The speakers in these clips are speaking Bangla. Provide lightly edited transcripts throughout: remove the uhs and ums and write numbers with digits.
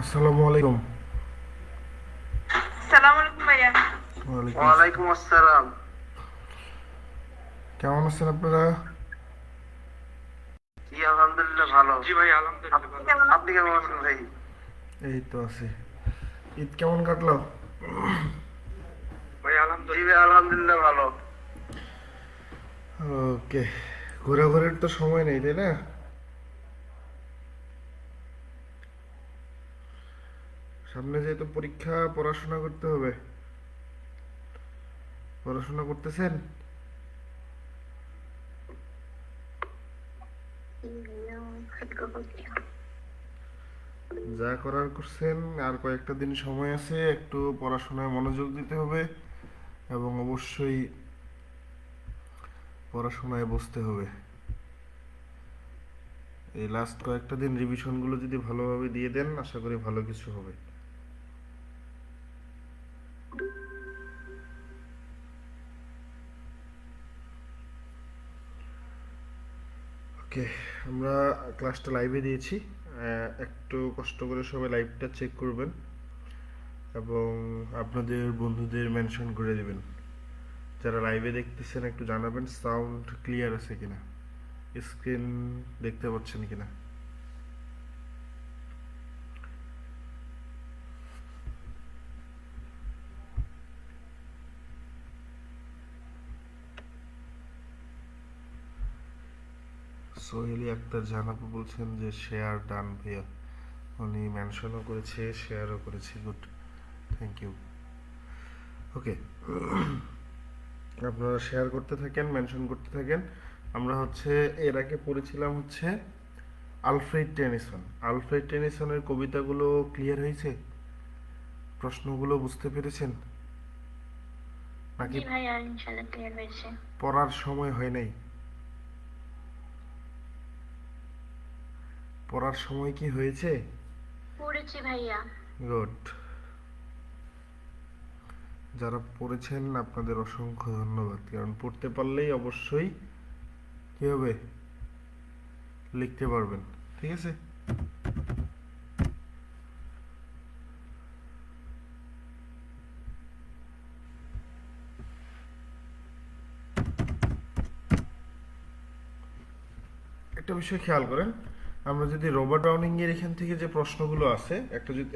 আসসালামু আলাইকুম। সালাম আলাইকুম ভাইয়া। ওয়ালাইকুম আসসালাম। ওয়ালাইকুম আসসালাম। কেমন আছেন আপনারা? জি আলহামদুলিল্লাহ ভালো। জি ভাই, আলহামদুলিল্লাহ ভালো। আপনি কেমন আছেন ভাই? এই তো আছি। ঈদ কেমন কাটলো? ভাই জি আলহামদুলিল্লাহ। ভাই আলহামদুলিল্লাহ ভালো। ওকে, ঘোরাঘুরির তো সময় নেই, তাই না? সামনে যেহেতু পরীক্ষা, পড়াশোনা করতে হবে। পড়াশোনা করতেছেন? যা করার করছেন, আর কয়েকটা দিন সময় আছে, একটু পড়াশোনায় মনোযোগ দিতে হবে এবং অবশ্যই পড়াশোনায় বসতে হবে। এই লাস্ট কয়েকটা দিন রিভিশনগুলো যদি ভালোভাবে দিয়ে দেন, আশা করি ভালো কিছু হবে। ওকে, আমরা ক্লাসটা লাইভে দিয়েছি। একটু কষ্ট করে সবাই লাইভটা চেক করবেন এবং আপনাদের বন্ধুদের মেনশন করে দেবেন। যারা লাইভে দেখতেছেন একটু জানাবেন সাউন্ড ক্লিয়ার আছে কিনা, স্ক্রিন দেখতে পাচ্ছেন কিনা। সোহেলি আক্তার জানাবো বলছেন যে শেয়ার ডান ভাইয়া, উনি মেনশনও করেছে, শেয়ারও করেছে। Good, thank you. ওকে, আপনারা শেয়ার করতে থাকেন, মেনশন করতে থাকেন। আমরা হচ্ছে এর আগে পড়েছিলাম হচ্ছে আলফ্রেড টেনিসন। আলফ্রেড টেনিসনের কবিতাগুলো ক্লিয়ার হয়েছে? প্রশ্নগুলো বুঝতে পেরেছেন নাকি জি ভাইয়া, ইনশাল্লাহ ক্লিয়ার হয়েছে। পড়ার সময় হয় নাই? পড়ার সময় কি হয়েছে? পড়েছি ভাইয়া। গুড। যারা পড়েছেন আপনাদের অসংখ্য ধন্যবাদ, কারণ পড়তে পারলেই অবশ্যই কি হবে, লিখতে পারবেন। ঠিক আছে। একটা বিষয় খেয়াল করেন, আমরা যদি রবার্ট ব্রাউনিং এর এখান থেকে যে প্রশ্নগুলো আছে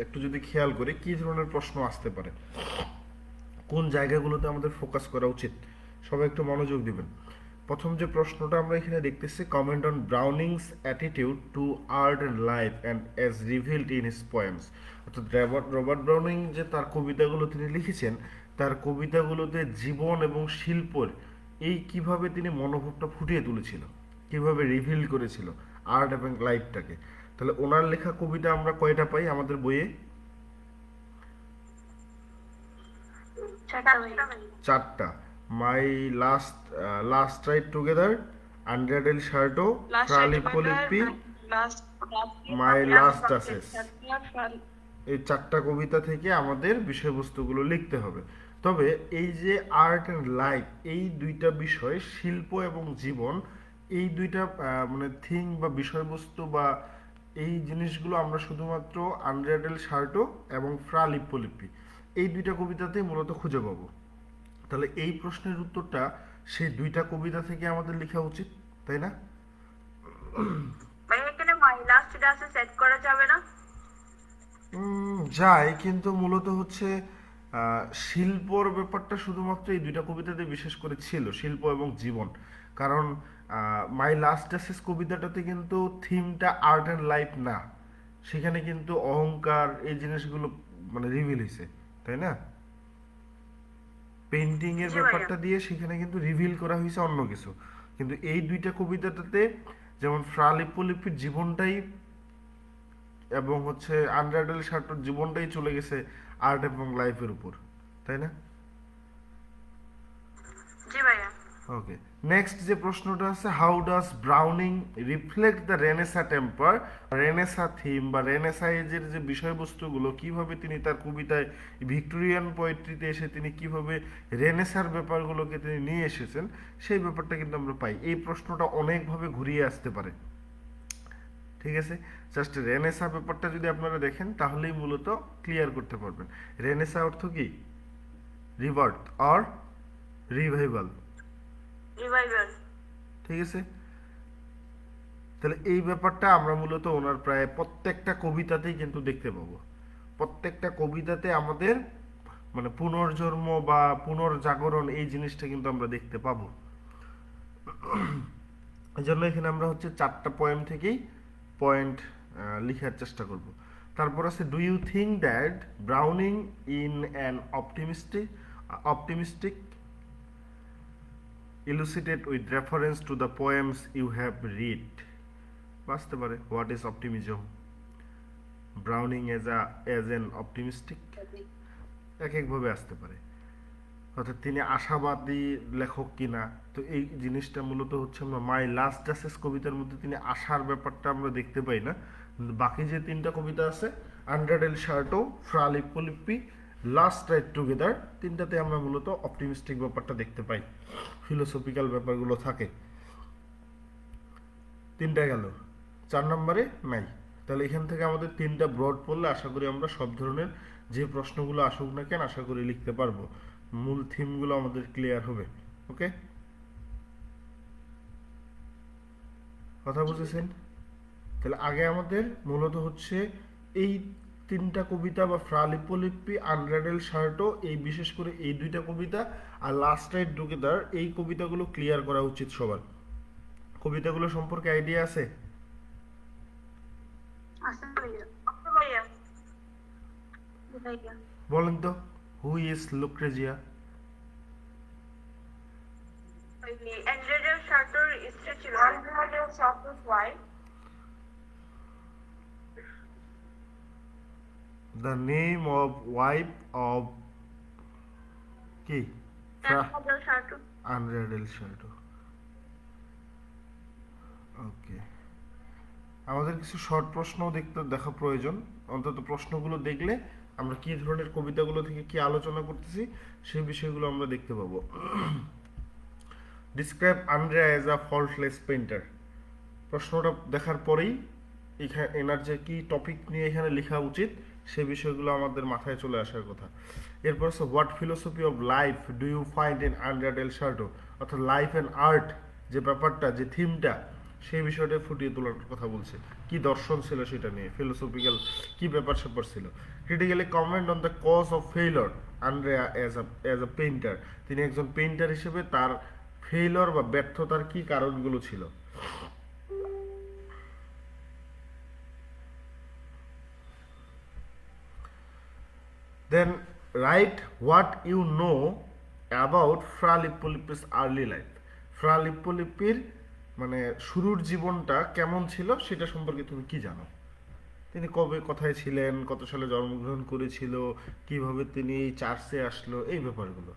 একটু যদি খেয়াল করি কি ধরনের প্রশ্ন আসতে পারে, কোন জায়গাগুলোতে আমাদের ফোকাস করা উচিত, সবাই একটু মনোযোগ দিবেন। প্রথম যে প্রশ্নটা আমরা এখানে দেখতেছি, comment on ব্রাউনিংস attitude two art and life and as revealed in his poems. অর্থাৎ রবার্ট ব্রাউনিং যে তার কবিতাগুলো তিনি লিখেছেন, তার কবিতাগুলোতে জীবন এবং শিল্পের এই কিভাবে তিনি মনোভাবটা ফুটিয়ে তুলেছিল, কিভাবে রিভিল করেছিল আর্ট এবং লাইফটাকে। তাহলে ওনার লেখা কবিতা আমরা কয়টা পাই আমাদের বইয়ে? চারটা ভাইয়া। চারটা। My last last ride together, Andrea del Sarto, last ride Fra Lippo Lippi, last my last duchess. Last এই চারটা কবিতা থেকে আমাদের বিষয়বস্তুগুলো লিখতে হবে। তবে এই যে আর্ট অ্যান্ড লাইফ, এই দুইটা বিষয়, শিল্প এবং জীবন, এই দুইটা মানে থিং বা বিষয়বস্তু বা এই জিনিসগুলো আমরা শুধুমাত্র আন্ড্রেডেল শার্টো এবং ফ্রালিপ্পোলিপ্পি এই দুইটা কবিতাতেই মূলত খুঁজে পাবো। তাহলে এই প্রশ্নের উত্তরটা সেই দুইটা কবিতা থেকে আমাদের লেখা উচিত, তাই না? ভাই, এখানে মাই লাস্ট ডাসে সেট করা যাবে না? যায়, কিন্তু মূলত হচ্ছে শিল্পর ব্যাপারটা শুধুমাত্র এই দুইটা কবিতাতে বিশেষ করে ছিল, শিল্প এবং জীবন। কারণ মাই লাস্ট ডাসেস কবিতাটাতে কিন্তু থিমটা আর্ট অ্যান্ড লাইফ না, সেখানে কিন্তু অহংকার এই জিনিসগুলো মানে রিভিল হয়েছে, তাই না? পেন্টিং এর জি ভাইয়া। ব্যাপারটা দিয়ে সেখানে কিন্তু রিভিল করা হয়েছে অন্য কিছু। কিন্তু এই দুইটা কবিতাটাতে যেমন ফ্রা লিপ্পোলিপ্পির জীবনটাই এবং হচ্ছে আন্ড্রাডেল শার্টর জীবনটাই চলে গেছে আর্ট এবং লাইফের উপর, তাই না? জি ভাইয়া। ওকে, নেক্সট যে প্রশ্নটা আছে, how does Browning reflect the Renaissance temper, Renaissance theme বা রেনেসা এজের যে বিষয়বস্তুগুলো কিভাবে তিনি তার কবিতায় ভিক্টোরিয়ান পোয়েট্রিতে এসে তিনি কিভাবে রেনেসার ব্যাপারগুলোকে তিনি নিয়ে এসেছেন, সেই ব্যাপারটা কিন্তু আমরা পাই। এই প্রশ্নটা অনেকভাবে ঘুরিয়ে আসতে পারে। ঠিক আছে, জাস্ট রেনেসা ব্যাপারটা যদি আপনারা দেখেন তাহলেই মূলত ক্লিয়ার করতে পারবেন। রেনেসা অর্থ কি? Revert or revival. রিভাইভাল। ঠিক আছে, তাহলে এই ব্যাপারটা আমরা মূলত ওনার প্রায় প্রত্যেকটা কবিতাতেই কিন্তু দেখতে পাবো। প্রত্যেকটা কবিতাতে আমাদের মানে পুনর্জন্ম বা পুনর্জাগরণ এই জিনিসটা কিন্তু আমরা দেখতে পাবো। এই জন্য এখানে আমরা হচ্ছে 4টা পয়েন্ট থেকেই পয়েন্ট লিখার চেষ্টা করব। তারপর আছে, do you think that Browning in an optimistic elucidate with reference to the poems you have read? বাঁচতে পারে, what is optimism, Browning as an optimistic, এক একভাবে আসতে পারে। অর্থাৎ তিনি আশাবাদী লেখক কিনা, তো এই জিনিসটা মূলত হচ্ছে আমরা মাই লাস্ট জাসেস কবিতার মধ্যে তিনি আশার ব্যাপারটা আমরা দেখতে পাই না, কিন্তু বাকি যে 3টা কবিতা আছে, আন্ডার এল শার্টো, ফ্রা লিপ্পি, লাস্ট রাইট টুগেদার, 3টাতে আমরা মূলত অপটিমিস্টিক ব্যাপারটা দেখতে পাই, ফিলোসফিক্যাল ব্যাপারগুলো থাকে। 3টা গেল, 4 নম্বরে নাই। তাহলে এখান থেকে আমাদের 3টা ব্রড পড়লে আশা করি আমরা সব ধরনের যে প্রশ্নগুলো আসুক না কেন আশা করি লিখতে পারবো, মূল থিমগুলো আমাদের ক্লিয়ার হবে। ওকে, কথা বুঝেছেন? তাহলে আগে আমাদের মূলত হচ্ছে এই 3টা কবিতা বা ফ্রা লিপ্পি, আনরাডেল শার্টো, এই বিশেষ করে এই 2টা কবিতা আর লাস্ট রাইট টুগেদার, এই কবিতাগুলো ক্লিয়ার করা উচিত সবার। কবিতাগুলো সম্পর্কে আইডিয়া আছে? আচ্ছা ভাইয়া। আচ্ছা ভাইয়া। ভাইয়া বলেন তো, হু ইজ লুক্রেজিয়া? ওই অ্যান্ড্রেডের শার্টর স্ত্রী ছিল। অ্যান্ড্রেডের শার্টর wife. The name of wife of কি? অ্যান্ড্রেডের শার্টর। আনরাডেল শার্টো। ওকে, আমাদের কিছু শর্ট প্রশ্নও দেখা প্রয়োজন। অন্তত প্রশ্নগুলো দেখলে আমরা কি ধরনের কবিতাগুলো থেকে কি আলোচনা করতেছি সেই বিষয়গুলো আমরা দেখতে পাবো। Describe Andrea as a faultless painter. প্রশ্নটা দেখার পরেই এখানে এনার যে কি টপিক নিয়ে এখানে লেখা উচিত সেই বিষয়গুলো আমাদের মাথায় চলে আসার কথা। এরপর হচ্ছে, what philosophy of life do you find in Andrea del Sarto? অর্থাৎ লাইফ অ্যান্ড আর্ট যে ব্যাপারটা, যে থিমটা, সেই বিষয়টা ফুটিয়ে তোলার কথা বলছে। কি দর্শন ছিল সেটা নিয়ে, ফিলোসফিক্যাল কি ব্যাপার স্যাপার ছিল। Critically comment on the cause of failure Andrea as a painter. তিনি একজন পেইন্টার হিসেবে তার ফেইলর বা ব্যর্থতার কি কারণগুলো ছিল। Then write what you know about Fra Lippo's early life. ফ্রা লিপ্পির মানে শুরুর জীবনটা কেমন ছিল সেটা সম্পর্কে তুমি কি জানো? তিনি কবে কোথায় ছিলেন, কত সালে জন্মগ্রহণ করেছিল, কিভাবে তিনি চার্চে আসলো, এই ব্যাপারগুলো,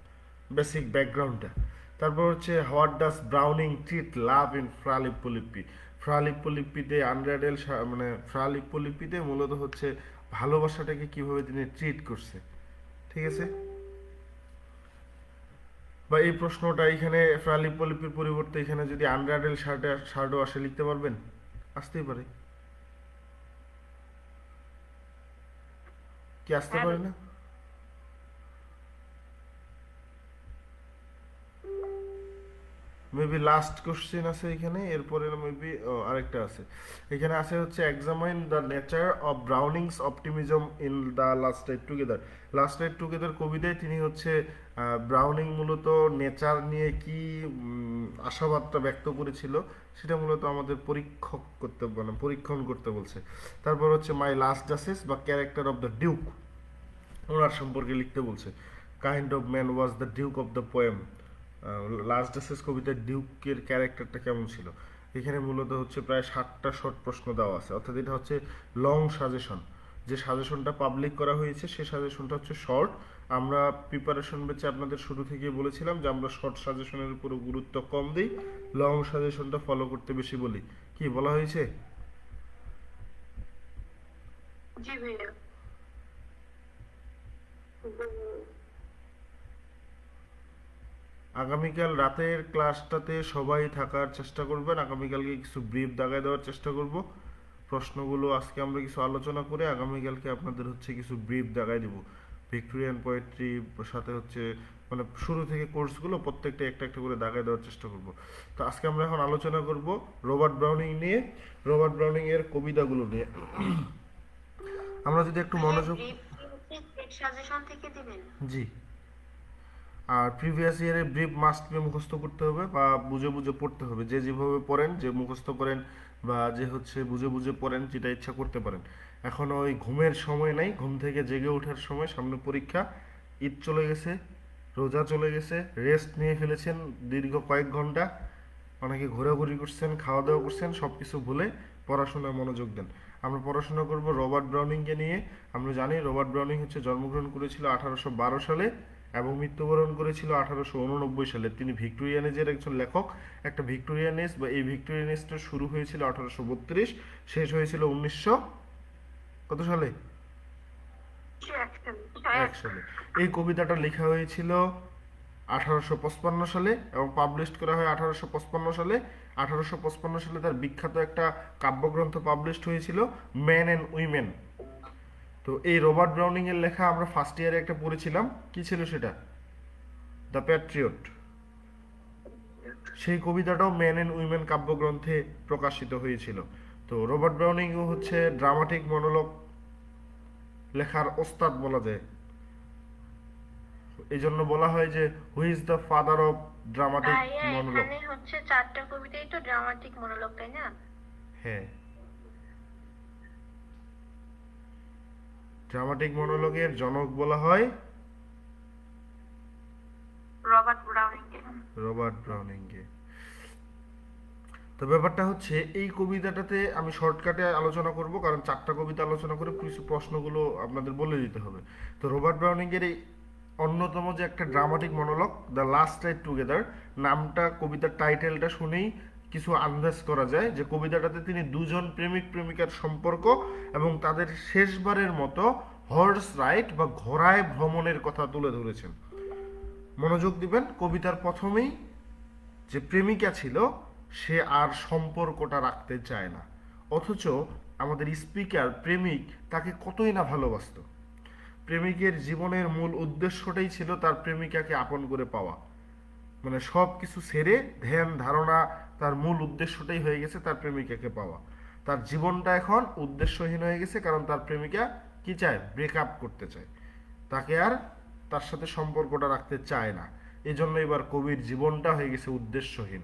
বেসিক ব্যাকগ্রাউন্ডটা। তারপর হচ্ছে, what does Browning treat love in Fra Lippi? Fra লিপ্পিতে আনরাডেল মানে ফ্রা লিপ্পিতে মূলত হচ্ছে ভালোবাসাটাকে কিভাবে তিনি ট্রিট করছে। ঠিক আছে, বা এই প্রশ্নটা এখানে ফ্রা লিপ্পির পরিবর্তে এখানে যদি আনরাডেল শার্ডো আসে লিখতে পারবেন? আসতেই পারে, কি আসতে পারে না? মেবি লাস্ট কোশ্চেন আছে এখানে, এরপরে মেবি আরেকটা আছে এখানে আছে হচ্ছে, examine the nature of ব্রাউনিংস optimism in the last right together. Last right together কবিতায় তিনি হচ্ছে ব্রাউনিং মূলত নেচার নিয়ে কি আশাবাদটা ব্যক্ত করেছিল সেটা মূলত আমাদের পরীক্ষণ করতে বলছে। তারপর হচ্ছে, মাই লাস্ট জাসেস বা ক্যারেক্টার অফ দ্য ডিউক, ওনার সম্পর্কে লিখতে বলছে। Kind of man was the duke of the poem. Last duchess কবিতার ডিউকের ক্যারেক্টারটা কেমন ছিল? এখানে মূলত হচ্ছে প্রায় 7টা শর্ট প্রশ্ন দেওয়া আছে, অর্থাৎ এটা হচ্ছে লং সাজেশন। যে সাজেশনটা পাবলিক করা হয়েছে সেই সাজেশনটা হচ্ছে শর্ট। আমরা প্রিপারেশন ব্যাচে আপনাদের শুরু থেকে বলেছিলাম যে আমরা শর্ট সাজেশনের উপর গুরুত্ব কম দিই, লং সাজেশনটা ফলো করতে বেশি বলি। কি বলা হয়েছে? জি ভাইয়া। আগামীকাল রাতের ক্লাসটাতে সবাই থাকার চেষ্টা করবেন। আগামীকালকে কিছু ব্রিফ দাগায় দেওয়ার চেষ্টা করব। প্রশ্নগুলো আজকে আমরা কিছু আলোচনা করে আগামীকালকে আপনাদের হচ্ছে কিছু ব্রিফ দেখাই দিব ভিক্টোরিয়ান পোয়েট্রি সাথে হচ্ছে মানে শুরু থেকে কোর্সগুলো প্রত্যেকটা একটা একটা করে দাগায় দেওয়ার চেষ্টা করব। তো আজকে আমরা এখন আলোচনা করব রবার্ট ব্রাউনিং নিয়ে, রবার্ট ব্রাউনিং এর কবিতাগুলো নিয়ে। আমরা যদি একটু মনোযোগ, সাজেশন থেকে দিবেন। জি, আর প্রিভিয়াস ইয়ারে ব্রিফ মাস্ট বি মুখস্থ করতে হবে বা বুঝে বুঝে পড়তে হবে। যে যেভাবে পড়েন, যে মুখস্থ করেন বা যে হচ্ছে বুঝে বুঝে পড়েন, যেটা ইচ্ছা করতে পারেন। এখন ওই ঘুমের সময় নাই, ঘুম থেকে জেগে ওঠার সময়, সামনে পরীক্ষা, ঈদ চলে গেছে, রোজা চলে গেছে, রেস্ট নিয়ে ফেলেছেন দীর্ঘ কয়েক ঘন্টা, অনেকে ঘোরাঘুরি করছেন, খাওয়া দাওয়া করছেন, সব কিছু ভুলে পড়াশোনায় মনোযোগ দেন। আমরা পড়াশোনা করব রবার্ট ব্রাউনিংকে নিয়ে। আমরা জানি রবার্ট ব্রাউনিং হচ্ছে জন্মগ্রহণ করেছিল 1812 সালে এবং মৃত্যুবরণ করেছিল 1889 সালে। তিনি ভিক্টোরিয়ান এজের একজন লেখক। একটা ভিক্টোরিয়ান এজ বা এই ভিক্টোরিয়ান এজটা শুরু হয়েছিল 1832, শেষ হয়েছিল 1900 কত সালে? 1 সালে। এই কবিতাটা লেখা হয়েছিল 1855 সালে এবং পাবলিশ করা হয় 1855 সালে। 1855 সালে তার বিখ্যাত একটা কাব্যগ্রন্থ পাবলিশড হয়েছিল, ম্যান অ্যান্ড উইমেন। তো এই রবার্ট ব্রাউনিং এর লেখা আমরা ফার্স্ট ইয়ারে একটা পড়েছিলাম, কি ছিল সেটা? The Patriot. সেই কবিতাটাও ম্যান অ্যান্ড উইমেন কাব্যগ্রন্থে প্রকাশিত হয়েছিল। তো রবার্ট ব্রাউনিং হচ্ছে ড্রামাটিক মনোলগ লেখার ওস্তাদ বলা যায়। এই জন্য বলা হয় যে who is the father of dramatic ভাইয়া মনোলগ। এখানে হচ্ছে 4টা কবিতাই তো ড্রামাটিক মনোলগ, তাই না? হ্যাঁ, ড্রামাটিক মনোলগের জনক বলা হয় রবার্ট ব্রাউনিংকে। রবার্ট ব্রাউনিংকে। তো ব্যাপারটা হচ্ছে এই কবিতাটাতে আমি শর্টকাটে আলোচনা করব, কারণ 4টা কবিতা আলোচনা করে কিছু প্রশ্নগুলো আপনাদের বলে দিতে হবে। তো রবার্ট ব্রাউনিং এর এই অন্যতম যে একটা dramatic monologue the last night together নামটা, কবিতার টাইটেলটা শুনেই কিছু আন্দাজ করা যায় যে কবিতাটাতে তিনি দুজন প্রেমিক প্রেমিকার সম্পর্ক এবং তাদের শেষবারের মতো হর্স রাইড বা ঘোড়ায় ভ্রমণের কথা তুলে ধরেছেন। মনোযোগ দিবেন, কবিতার প্রথমেই যে প্রেমিকা ছিল সে আর সম্পর্কটা রাখতে চায় না, অথচ আমাদের স্পিকার প্রেমিক তাকে কতই না ভালোবাসতো। প্রেমিকের জীবনের মূল উদ্দেশ্যটাই ছিল তার প্রেমিকাকে আপন করে পাওয়া, মানে সব কিছু ছেড়ে ধ্যান ধারণা, তার মূল উদ্দেশ্যটাই হয়ে গেছে তার প্রেমিকাকে পাওয়া। তার জীবনটা এখন উদ্দেশ্যহীন হয়ে গেছে, কারণ তার প্রেমিকা কি চায়? ব্রেকআপ করতে চায়, তাকে আর তার সাথে সম্পর্কটা রাখতে চায় না। এই জন্য এবার কবির জীবনটা হয়ে গেছে উদ্দেশ্যহীন।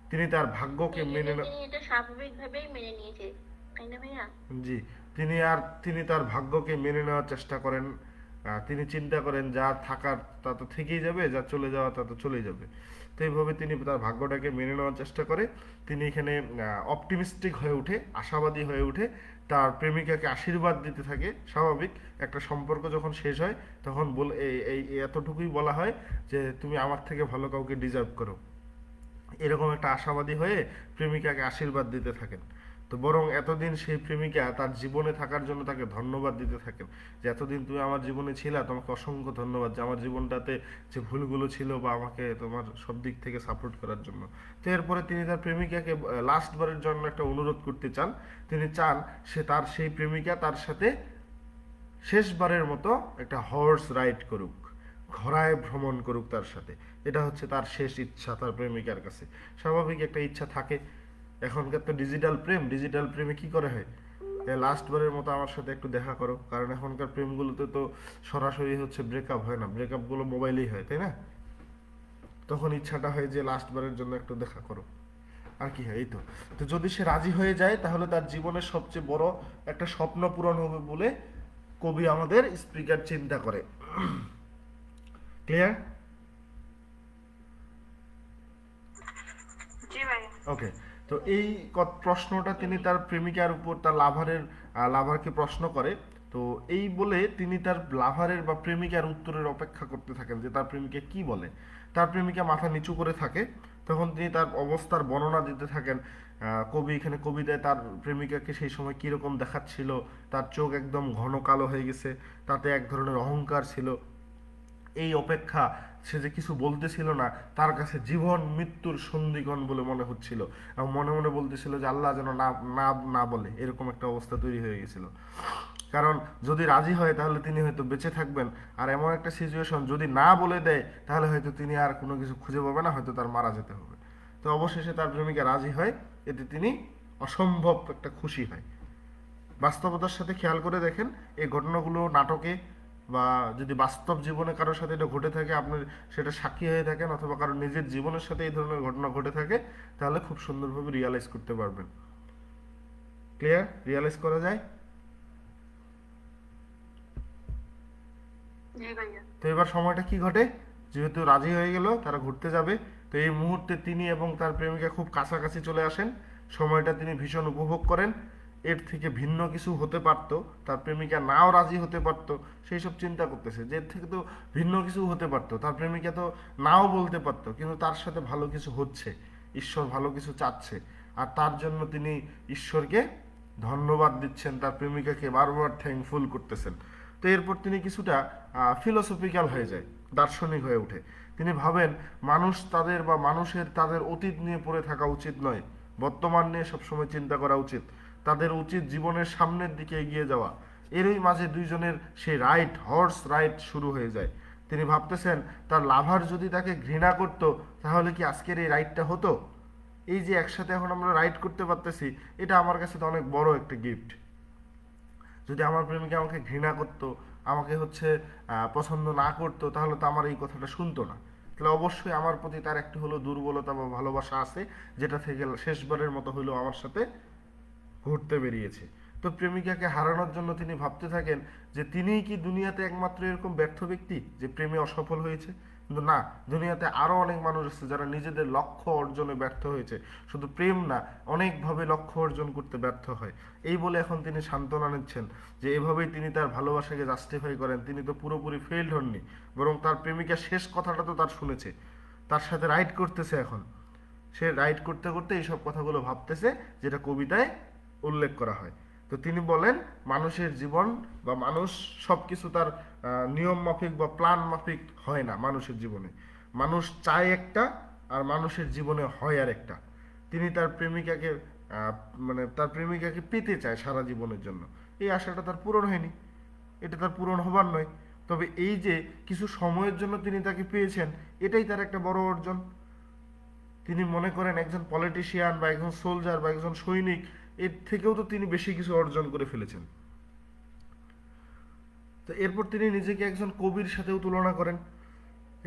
তিনি তার ভাগ্যকে মেনে তিনি এটা স্বাভাবিকভাবেই মেনে নিয়েছে, তাই না ভাইয়া? জি, তিনি তার ভাগ্যকে মেনে নেওয়ার চেষ্টা করেন। তিনি চিন্তা করেন যা থাকার তা তো থেকেই যাবে, যা চলে যাওয়া তা তো চলেই যাবে। তো এইভাবে তিনি তার ভাগ্যটাকে মেনে নেওয়ার চেষ্টা করে। তিনি এখানে অপটিমিস্টিক হয়ে উঠে, আশাবাদী হয়ে উঠে, তার প্রেমিকাকে আশীর্বাদ দিতে থাকে। স্বাভাবিক, একটা সম্পর্ক যখন শেষ হয় তখন এই এতটুকুই বলা হয় যে তুমি আমার থেকে ভালো কাউকে ডিজার্ভ করো। এরকম একটা আশাবাদী হয়ে প্রেমিকাকে আশীর্বাদ দিতে থাকেন। তো বরং এতদিন সেই প্রেমিকা তার জীবনে থাকার জন্য তাকে ধন্যবাদ দিতে থাকেন, যে এতদিন তুমি আমার জীবনে ছিলা, তোমাকে অসংখ্য ধন্যবাদ যে আমার জীবনটাতে যে ভুলগুলো ছিল বা আমাকে তোমার সব দিক থেকে সাপোর্ট করার জন্য। তো এরপরে তিনি তার প্রেমিকাকে লাস্টবারের জন্য একটা অনুরোধ করতে চান। তিনি চান সেই প্রেমিকা তার সাথে শেষবারের মতো একটা হর্স রাইড করুক, ঘোড়ায় ভ্রমণ করুক তার সাথে। এটা হচ্ছে তার শেষ ইচ্ছা তার প্রেমিকার কাছে। স্বাভাবিক একটা ইচ্ছা থাকে। এখনকার তো ডিজিটাল প্রেমে কি করে হয়? লাস্টবারের মতো আমার সাথে একটু দেখা করো, কারণ এখনকার প্রেমগুলোতে তো সরাসরি হচ্ছে ব্রেকআপ হয় না, ব্রেকআপগুলো মোবাইলেই হয়, তাই না? তখন ইচ্ছাটা হয় যে লাস্টবারের জন্য একটু দেখা করো, আর কি হয় এই তো। তো যদি সে রাজি হয়ে যায় তাহলে তার জীবনের সবচেয়ে বড় একটা স্বপ্ন পূরণ হবে বলে কবি আমাদের স্পিকার চিন্তা করে। ক্লিয়ার? জি ভাইয়া। ওকে। তো এই প্রশ্নটা তিনি তার প্রেমিকার উপর, তার লাভারকে প্রশ্ন করে। তো এই বলে তিনি তার লাভারের বা প্রেমিকার উত্তরের অপেক্ষা করতে থাকেন যে তার প্রেমিকা কি বলে। তার প্রেমিকা মাথা নিচু করে থাকে। তখন তিনি তার অবস্থার বর্ণনা দিতে থাকেন। কবি এখানে কবিতায় তার প্রেমিকাকে সেই সময় কিরকম দেখাচ্ছিল। তার চোখ একদম ঘন কালো হয়ে গেছে, তাতে এক ধরনের অহংকার ছিল, এই অপেক্ষা, সে যে কিছু বলতেছিল না, তার কাছে জীবন মৃত্যুর সন্ধিক্ষণ বলে মনে হচ্ছিল, এবং মনে মনে বলতেছিল যে আল্লাহ যেন না না না বলে, এরকম একটা অবস্থা তৈরি হয়ে গেছিল। কারণ যদি রাজি হয় তাহলে তিনি হয়তো বেঁচে থাকবেন, আর এমন একটা সিচুয়েশন যদি না বলে দেয় তাহলে হয়তো তিনি আর কোনো কিছু খুঁজে পাবে না, হয়তো তার মারা যেতে হবে। তো অবশেষে তার প্রেমিকা রাজি হয়, এতে তিনি অসম্ভব একটা খুশি হয়। বাস্তবতার সাথে খেয়াল করে দেখেন, এই ঘটনাগুলো নাটকে বা যদি বাস্তব জীবনে কারোর সাথে এটা ঘটে থাকে, আপনি সেটা সাক্ষী হয়ে থাকেন, অথবা কারোর নিজের জীবনের সাথে এই ধরনের ঘটনা ঘটে থাকে, তাহলে খুব সুন্দরভাবে রিয়ালাইজ করতে পারবেন। ক্লিয়ার? রিয়ালাইজ করা যায়? জি ভাইয়া। তো এবার সময়টা কি ঘটে, যেহেতু রাজি হয়ে গেল, তারা ঘুরতে যাবে, তো এই মুহূর্তে তিনি এবং তার প্রেমিকা খুব কাছাকাছি চলে আসেন, সময়টা তিনি ভীষণ উপভোগ করেন। এর থেকে ভিন্ন কিছু হতে পারত, তার প্রেমিকা নাও রাজি হতে পারত, সেই সব চিন্তা করতেছে যে এর থেকে তো ভিন্ন কিছু হতে পারত, তার প্রেমিকা তো নাও বলতে পারতো, কিন্তু তার সাথে ভালো কিছু হচ্ছে, ঈশ্বর ভালো কিছু চাচ্ছে, আর তার জন্য তিনি ঈশ্বরকে ধন্যবাদ দিচ্ছেন, তার প্রেমিকাকে বারবার থ্যাঙ্কফুল করতেছেন। তো এরপর তিনি কিছুটা ফিলোসফিক্যাল হয়ে যায়, দার্শনিক হয়ে ওঠে। তিনি ভাবেন মানুষ তাদের বা মানুষের তাদের অতীত নিয়ে পড়ে থাকা উচিত নয়, বর্তমান নিয়ে সবসময় চিন্তা করা উচিত, তাদের উচিত জীবনের সামনের দিকে এগিয়ে যাওয়া। এরই মাঝে দুইজনের সেই রাইড, হর্স রাইড শুরু হয়ে যায়। তিনি ভাবতেছেন তার লাভার যদি তাকে ঘৃণা করত তাহলে কি আজকের এই রাইডটা হতো? এই যে একসাথে এখন আমরা রাইড করতে পারতেছি, এটা আমার কাছে তো অনেক বড় একটা গিফট। যদি আমার প্রেমিকা আমাকে ঘৃণা করতো, আমাকে হচ্ছে পছন্দ না করতো, তাহলে তো আমার এই কথাটা শুনতো না। তাহলে অবশ্যই আমার প্রতি তার একটু হলেও দুর্বলতা বা ভালোবাসা আছে, যেটা থেকে শেষবারের মতো হলেও আমার সাথে ঘুরতে বেরিয়েছে। তো প্রেমিকাকে হারানোর জন্য তিনি ভাবতে থাকেন যে তিনিই কি দুনিয়াতে একমাত্র এরকম ব্যর্থ ব্যক্তি যে প্রেমে অসফল হয়েছে। কিন্তু না, দুনিয়াতে আরো অনেক মানুষ আছে যারা নিজেদের লক্ষ্য অর্জনে ব্যর্থ হয়েছে। শুধু প্রেম না, অনেকভাবে লক্ষ্য অর্জন করতে ব্যর্থ হয়। এই বলে এখন তিনি সান্ত্বনা নিচ্ছেন যে এভাবেই তিনি তার ভালোবাসাকে জাস্টিফাই করেন, তিনি তো পুরোপুরি ফেইল্ড হননি, বরং তার প্রেমিকা শেষ কথাটা তো তার শুনেছে, তার সাথে রাইড করতেছে। এখন সে রাইড করতে করতে এইসব কথাগুলো ভাবতেছে, যেটা কবিতায় উল্লেখ করা হয়। তো তিনি বলেন মানুষের জীবন বা মানুষ সবকিছু তার নিয়ম মাফিক বা প্ল্যান মাফিক হয় না। মানুষের জীবনে মানুষ চায় একটা, আর মানুষের জীবনে হয় আর একটা। তিনি তার প্রেমিকাকে তার প্রেমিকাকে পেতে চায় সারা জীবনের জন্য। এই আশাটা তার পূরণ হয়নি, এটা তার পূরণ হবার নয়। তবে এই যে কিছু সময়ের জন্য তিনি তাকে পেয়েছেন, এটাই তার একটা বড় অর্জন। তিনি মনে করেন একজন পলিটিশিয়ান বা একজন সোলজার বা একজন সৈনিক, এর থেকেও তো তিনি বেশি কিছু অর্জন করে ফেলেছেন। তো এরপর তিনি নিজেকে একজন কবির সাথেও তুলনা করেন।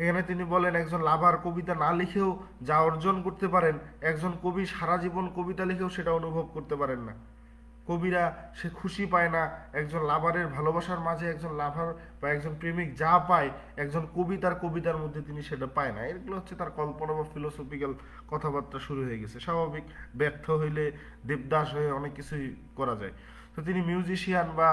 এখানে তিনি বলেন একজন লাভার কবিতা না লিখেও যা অর্জন করতে পারেন, একজন কবি সারা জীবন কবিতা লিখেও সেটা অনুভব করতে পারেন না। কবিরা সে খুশি পায় না একজন লাভারের ভালোবাসার মাঝে, একজন লাভার বা একজন প্রেমিক যা পায়, একজন কবি তার কবিতার মধ্যে তিনি সেটা পায় না। এগুলো হচ্ছে তার কল্পনা বা ফিলোসফিক্যাল কথাবার্তা শুরু হয়ে গেছে। স্বাভাবিক, ব্যর্থ হইলে দেবদাস হয়ে অনেক কিছুই করা যায়। তো তিনি মিউজিশিয়ান বা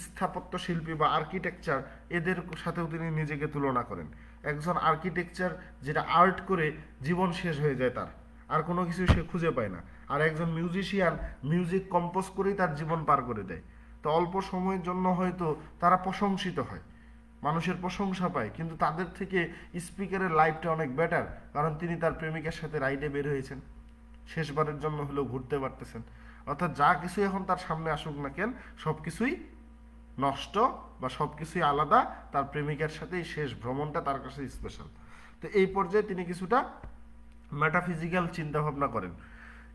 স্থাপত্য শিল্পী বা আর্কিটেকচার, এদের সাথেও তিনি নিজেকে তুলনা করেন। একজন আর্কিটেকচার যেটা আর্ট করে জীবন শেষ হয়ে যায় তার, আর কোনো কিছু সে খুঁজে পায় না। আর একজন মিউজিশিয়ান মিউজিক কম্পোজ করেই তার জীবন পার করে দেয়। তো অল্প সময়ের জন্য হয়তো তারা প্রশংসিত হয়, মানুষের প্রশংসা পায়, কিন্তু তাদের থেকে স্পিকারের লাইফটা অনেক বেটার, কারণ তিনি তার প্রেমিকার সাথে রাইডে বের হয়েছেন, শেষবারের জন্য হলেও ঘুরতে পারতেছেন। অর্থাৎ যা কিছু এখন তার সামনে আসুক না কেন, সব কিছুই নষ্ট বা সব কিছুই আলাদা। তার প্রেমিকার সাথে এই শেষ ভ্রমণটা তার কাছে স্পেশাল। তো এই পর্যায়ে তিনি কিছুটা মেটাফিজিক্যাল চিন্তা ভাবনা করেন।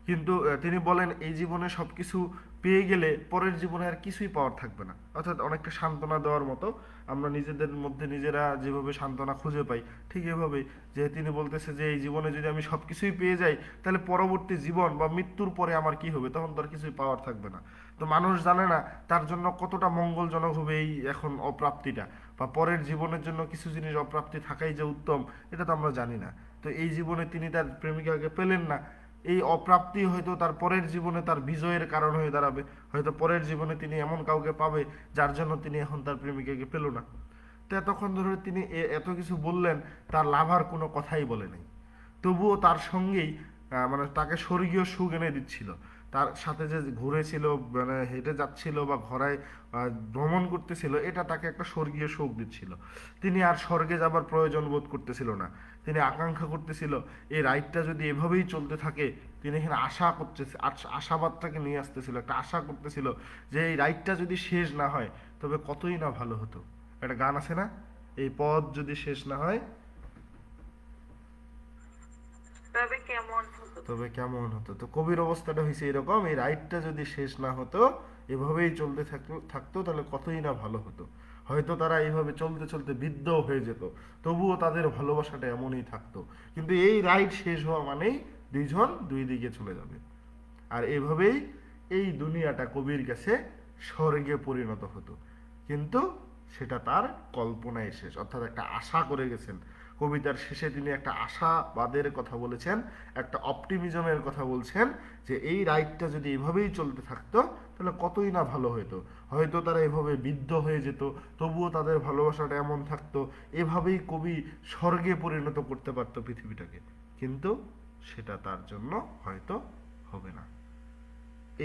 কিন্তু তিনি বলেন এই জীবনে সব কিছু পেয়ে গেলে পরের জীবনে আর কিছুই পাওয়ার থাকবে না। অর্থাৎ অনেকটা সান্ত্বনা দেওয়ার মতো, আমরা নিজেদের মধ্যে নিজেরা যেভাবে সান্ত্বনা খুঁজে পাই, ঠিক এভাবেই যে তিনি বলতেছে যে এই জীবনে যদি আমি সব কিছুই পেয়ে যাই, তাহলে পরবর্তী জীবন বা মৃত্যুর পরে আমার কি হবে, তখন তো আর কিছুই পাওয়ার থাকবে না। তো মানুষ জানে না তার জন্য কতটা মঙ্গলজনক হবে এই এখন অপ্রাপ্তিটা, বা পরের জীবনের জন্য কিছু জিনিস অপ্রাপ্তি থাকাই যে উত্তম, এটা তো আমরা জানি না। তো এই জীবনে তিনি তার প্রেমিকাকে পেলেন না, এই অপ্রাপ্তি হয়তো তার পরের জীবনে তার বিজয়ের কারণ হয়ে দাঁড়াবে। হয়তো পরের জীবনে তিনি এমন কাউকে পাবে যার জন্য তিনি এখন তার প্রেমিকাকে পেল না। তো এতক্ষণ ধরে তিনি এত কিছু বললেন, তার লাভার কোনো কথাই বলে নাই, তবুও তার সঙ্গেই তাকে স্বর্গীয় সুখ এনে দিচ্ছিল। তার সাথে যে ঘুরেছিল, মানে হেঁটে যাচ্ছিল বা ঘোড়ায় ভ্রমণ করতেছিল, এটা তাকে একটা স্বর্গীয় সুখ দিচ্ছিল। তিনি আর স্বর্গে যাবার প্রয়োজন বোধ করতেছিল না। তিনি আকাঙ্ক্ষা করতেছিল এই রাইডটা যদি এভাবেই চলতে থাকে, তিনি এখানে আশা করতে, আশাবাদটাকে নিয়ে আসতেছিল, একটা আশা করতেছিল যে এই রাইডটা যদি শেষ না হয় তবে কতই না ভালো হতো। একটা গান আছে না, এই পথ যদি শেষ না হয় তবে কেমন হতো? তবে কেমন হতো। তো কবির অবস্থাটা হয়েছে এরকম, এই রাইডটা যদি শেষ না হতো, এভাবেই চলতে থাকতো তাহলে কতই না ভালো হতো। হয়তো তারা এইভাবে চলতে চলতে বৃদ্ধ হয়ে যেত, তবুও তাদের ভালোবাসাটা এমনই থাকতো। কিন্তু এই রাইড শেষ হওয়া মানেই দুইজন দুই দিকে চলে যাবে। আর এভাবেই এই দুনিয়াটা কবির কাছে স্বর্গে পরিণত হতো। কিন্তু সেটা তার কল্পনায় শেষ, অর্থাৎ একটা আশা করে গেছেন। কবিতার শেষে তিনি একটা আশাবাদের কথা বলেছেন, একটা অপটিমিজমের কথা বলছেন যে এই রাইডটা যদি এভাবেই চলতে থাকতো তাহলে কতই না ভালো হতো। হয়তো তারা এভাবে বিদ্ধ হয়ে যেত, তবুও তাদের ভালোবাসাটা এমন থাকতো। এভাবেই কবি স্বর্গে পরিণত করতে পারতো পৃথিবীটাকে, কিন্তু সেটা তার জন্য হয়তো হবে না।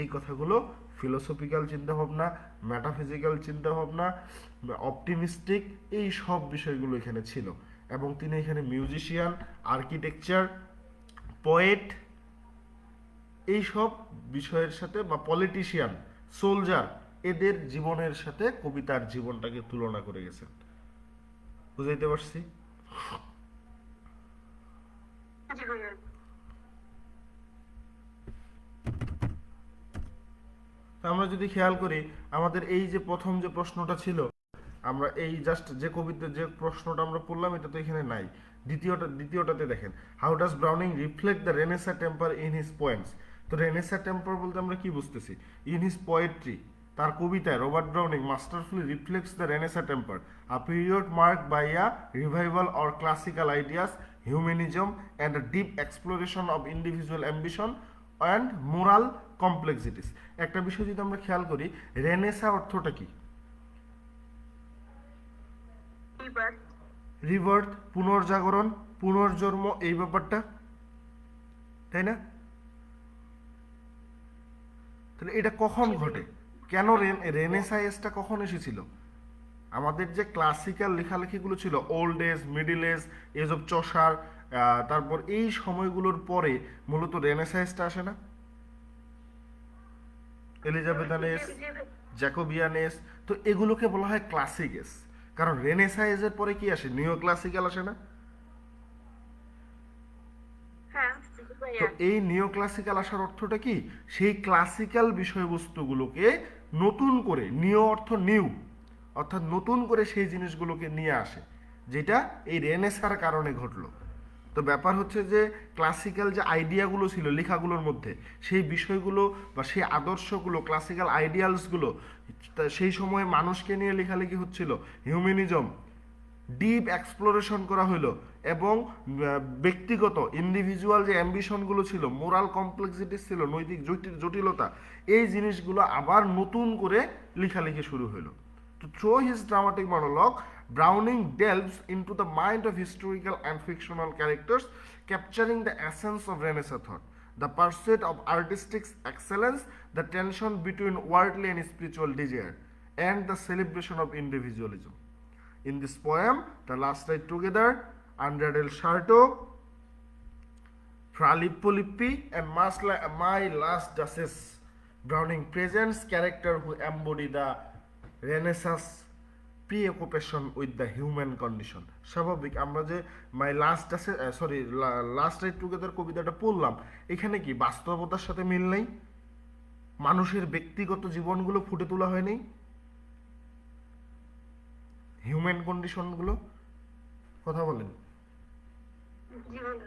এই কথাগুলো ফিলোসফিক্যাল চিন্তাভাবনা, মেটাফিজিক্যাল চিন্তাভাবনা, অপটিমিস্টিক, এই সব বিষয়গুলো এখানে ছিল। এবং তিনি এখানে মিউজিশিয়ান, আর্কিটেকচার, পোয়েট, এই সব বিষয়ের সাথে, বা পলিটিশিয়ান, সোলজার, এদের জীবনের সাথে কবিতার জীবনটাকে তুলনা করে গেছেন। বুঝাইতে পারছি? জি ভাইয়া। তা আমরা যদি খেয়াল করি, আমাদের এই যে প্রথম যে প্রশ্নটা ছিল, আমরা এই জাস্ট যে কবিতা যে প্রশ্নটা আমরা পড়লাম, এটা তো এখানে নাই। দ্বিতীয়টাতে দেখেন, how does Browning reflect the Renaissance temper in his poems. তো রেনেসা টেম্পার বলতে আমরা কি বুঝতেছি? ইন হিজ পোয়েট্রি, তার কবিতায় Robert Browning masterfully reflects the Renaissance temper, a period marked by a revival or classical ideas, humanism and a deep exploration of individual ambition and moral complexities. একটা বিষয় যদি আমরা খেয়াল করি, রেনেসা অর্থটা কি? এবার রিভার্থ, পুনর্জাগরণ, পুনর্জন্ম, এই ব্যাপারটা, তাই না? তাহলে এটা কখন ঘটে? কেন রেনেসাইন্সটা কখন এসেছিল? আমাদের যে ক্লাসিক্যাল লেখালেখিগুলো ছিল, old age, middle age, age of Chaucer, তারপর এই সময়গুলোর পরে মূলত রেনেসাইন্সটা আসে না? এলিজাবেথানেস, জ্যাকোবিয়ানেস, তো এগুলোকে বলা হয় ক্লাসিক এজ। কারণ রেনেসাইন্সের পরে কি আসে? নিও ক্লাসিক্যাল আসে না? হ্যাঁ জি তো ভাইয়া। এই নিও ক্লাসিক্যাল আসার অর্থটা কি? সেই ক্লাসিক্যাল বিষয়বস্তুগুলোকে নতুন করে, নিও অর্থ নিউ, অর্থাৎ নতুন করে সেই জিনিসগুলোকে নিয়ে আসে, যেটা এই রেনেসার কারণে ঘটলো। তো ব্যাপার হচ্ছে যে ক্লাসিক্যাল যে আইডিয়াগুলো ছিল লেখাগুলোর মধ্যে, সেই বিষয়গুলো বা সেই আদর্শগুলো, ক্লাসিক্যাল আইডিয়ালসগুলো, সেই সময় মানুষকে নিয়ে লেখালেখি হচ্ছিল, হিউম্যানিজম, ডিপ এক্সপ্লোরেশন করা হলো, এবং ব্যক্তিগত ইন্ডিভিজুয়াল যে অ্যাম্বিশনগুলো ছিল, মোরাল কমপ্লেক্সিটিস ছিল, নৈতিক জটিলতা, এই জিনিসগুলো আবার নতুন করে লেখালেখি শুরু হলো। To through his dramatic monologue, Browning delves into the mind of historical and fictional characters, capturing the essence of Renaissance thought, the pursuit of artistic excellence, the tension between worldly and spiritual desire, and the celebration of individualism. In this poem, The Last Ride Together, Andrea del Sarto, Fra Lippo Lippi, and My Last Duchess, Browning presents characters who embody the Renaissance preoccupation with the human condition. স্বাভাবিক, আমরা যে মাই লাস্ট আছে, সরি, লাস্ট রাইড টুগেদার কবিতাটা পড়লাম, এখানে কি বাস্তবতার সাথে মিল নেই? মানুষের ব্যক্তিগত জীবনগুলো ফুটে তোলা হয়নি, হিউম্যান কন্ডিশনগুলো, কথা বলেন। জি ভাইয়া।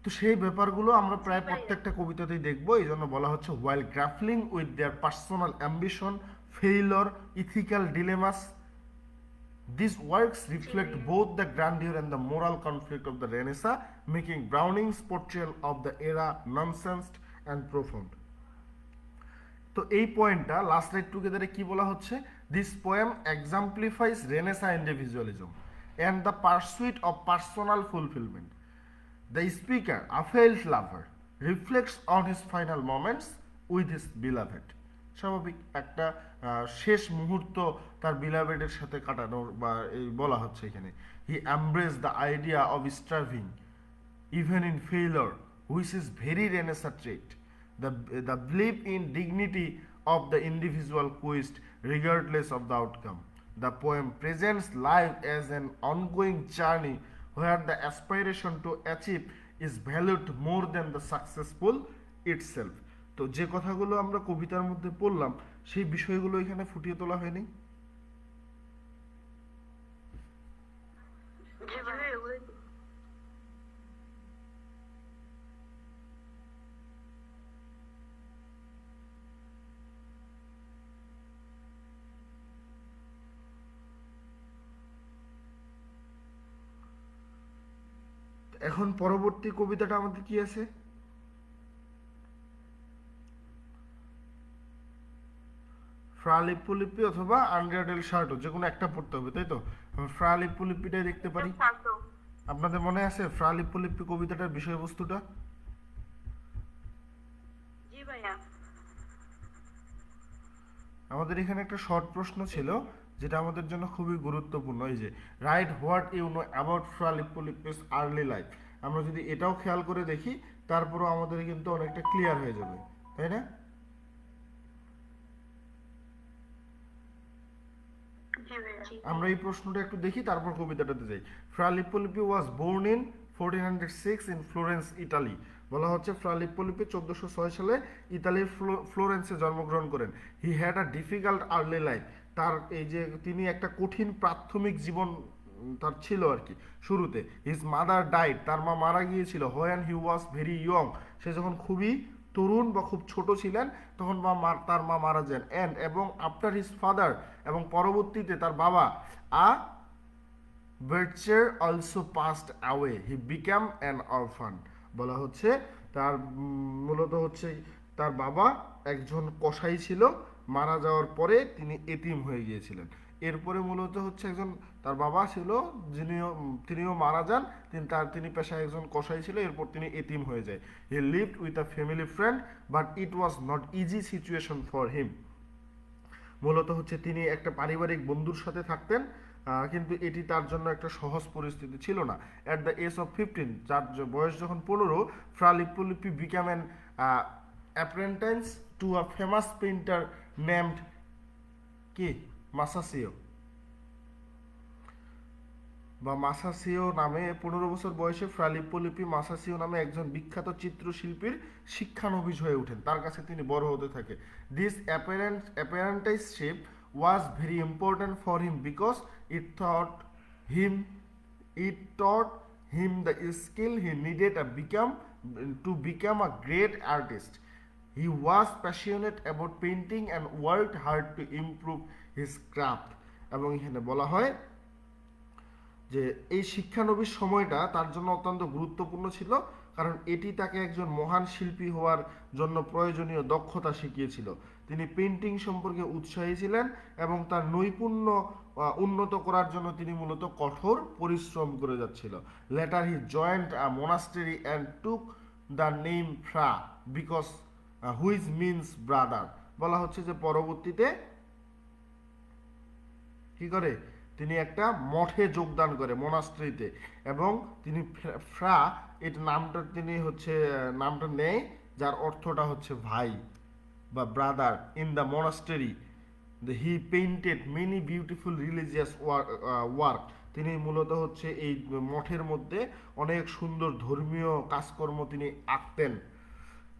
তো সেই ব্যাপারগুলো আমরা প্রায় প্রত্যেকটা কবিতাতেই দেখবো। এই জন্য বলা হচ্ছে while grappling with their personal ambition, failure, ethical dilemmas, these works reflect both the grandeur and the moral conflict of the Renaissance, making Browning's portrayal of the era nonsensed and profound. তো এই পয়েন্টটা লাস্ট রাইড টুগেদারে কি বলা হচ্ছে? This poem exemplifies Renaissance individualism and the pursuit of personal fulfilment. The speaker, a failed lover, reflects on his final moments with his beloved. স্বাভাবিক একটা শেষ মুহূর্ত তার বিলাভেডের সাথে কাটানোর বা এই বলা হচ্ছে এখানে। He embrace the idea of striving even in failure, which is very Renaissance trait. The belief in dignity of the individual quest, regardless of the outcome. The poem presents life as an ongoing journey where the aspiration to achieve is valued more than the successful itself. তো যে কথাগুলো আমরা কবিতার মধ্যে পড়লাম সেই বিষয়গুলো এখানে ফুটিয়ে তোলা হয়নি। জি ভাইয়া এগুলোই তো। এখন পরবর্তী কবিতাটা আমাদের কি আছে? ফ্রালিপুলিপি অথবা আন্ড্রিয়াডেল শার্টো, যে কোনো একটা পড়তে হবে, তাই তো? ফ্রালিপুলিপিটাই দেখতে পারি। ছাড়তো। আপনাদের মনে আছে ফ্রালিপুলিপি কবিতাটার বিষয়বস্তুটা? জি ভাইয়া। আমাদের এখানে একটা শর্ট প্রশ্ন ছিল যেটা আমাদের জন্য খুবই গুরুত্বপূর্ণ, এই যে right what you know about Fra Lippo Lippi's early life. আমরা যদি এটাও খেয়াল করে দেখি তারপরও আমাদের কিন্তু অনেকটা ক্লিয়ার হয়ে যাবে, তাই না? জি ভাইয়া। আমরা এই প্রশ্নটা একটু দেখি তারপর কবিতাটাতে যাই। Fra Lippo Lippi was born in 1406 in Florence, Italy. বলা হচ্ছে ফ্রা লিপ্পোলিপি 1406 সালে ইতালির ফ্লোরেন্সে জন্মগ্রহণ করেন। He had a difficult early life. তার এই যে তিনি একটা কঠিন প্রাথমিক জীবন তার ছিল আর কি শুরুতে। হিজ মাদার ডাইড, তার মা মারা গিয়েছিল। When he was very young, সে যখন খুবই তরুণ বা খুব ছোট ছিলেন তখন তার মা মারা যান। অ্যান্ড এবং আফটার হিজ ফাদার, এবং পরবর্তীতে তার বাবা a butcher also passed away, he became an orphan. বলা হচ্ছে তার মূলত হচ্ছে তার বাবা একজন কসাই ছিল, মারা যাওয়ার পরে তিনি এতিম হয়ে গিয়েছিলেন। এরপরে মূলত হচ্ছে একজন তার বাবা ছিল তিনিও মারা যান, তিনি পেশায় একজন কসাই ছিল, এরপর তিনি এতিম হয়ে যায়। He lived with a family friend but it was not easy situation for him. মূলত হচ্ছে তিনি একটা পারিবারিক বন্ধুর সাথে থাকতেন, কিন্তু এটি তার জন্য একটা সহজ পরিস্থিতি ছিল না। অ্যাট দ্য এজ অফ 15, যার বয়স যখন 15, Fra Lippo Lippi became an apprentice to a famous painter named কি মাসাসিও বা মাসাসিও নামে। 15 বছর বয়সে ফ্রা লিপ্পোলিপি মাসাসিও নামে একজন বিখ্যাত চিত্রশিল্পীর শিক্ষানবিশ হয়ে ওঠেন, তার কাছে তিনি বড় হতে থাকে। This apprenticeship was very important for him because it taught him the skill he needed to become a great artist. He was passionate about painting and worked hard to improve his craft. এবং এখানে বলা হয় যে এই শিক্ষানবিশ সময়টা তার জন্য অত্যন্ত গুরুত্বপূর্ণ ছিল, কারণ এটি তাকে একজন মহান শিল্পী হওয়ার জন্য প্রয়োজনীয় দক্ষতা শিখিয়েছিল। তিনি পেইন্টিং সম্পর্কে উৎসাহী ছিলেন এবং তার নৈপুণ্য উন্নত করার জন্য তিনি মূলত কঠোর পরিশ্রম করে যাচ্ছিল। Later he joined a monastery and took the name Fra because which means brother. বলা হচ্ছে যে পরবর্তীতে কি করে, তিনি একটা মঠে যোগদান করে, মোনাস্ট্রিতে, এবং তিনি ফ্রা নামটা নেয় যার অর্থটা হচ্ছে ভাই বা brother. In the monastery he painted many beautiful religious work. তিনি মূলত হচ্ছে এই মঠের মধ্যে অনেক সুন্দর ধর্মীয় কাজকর্ম তিনি আঁকতেন।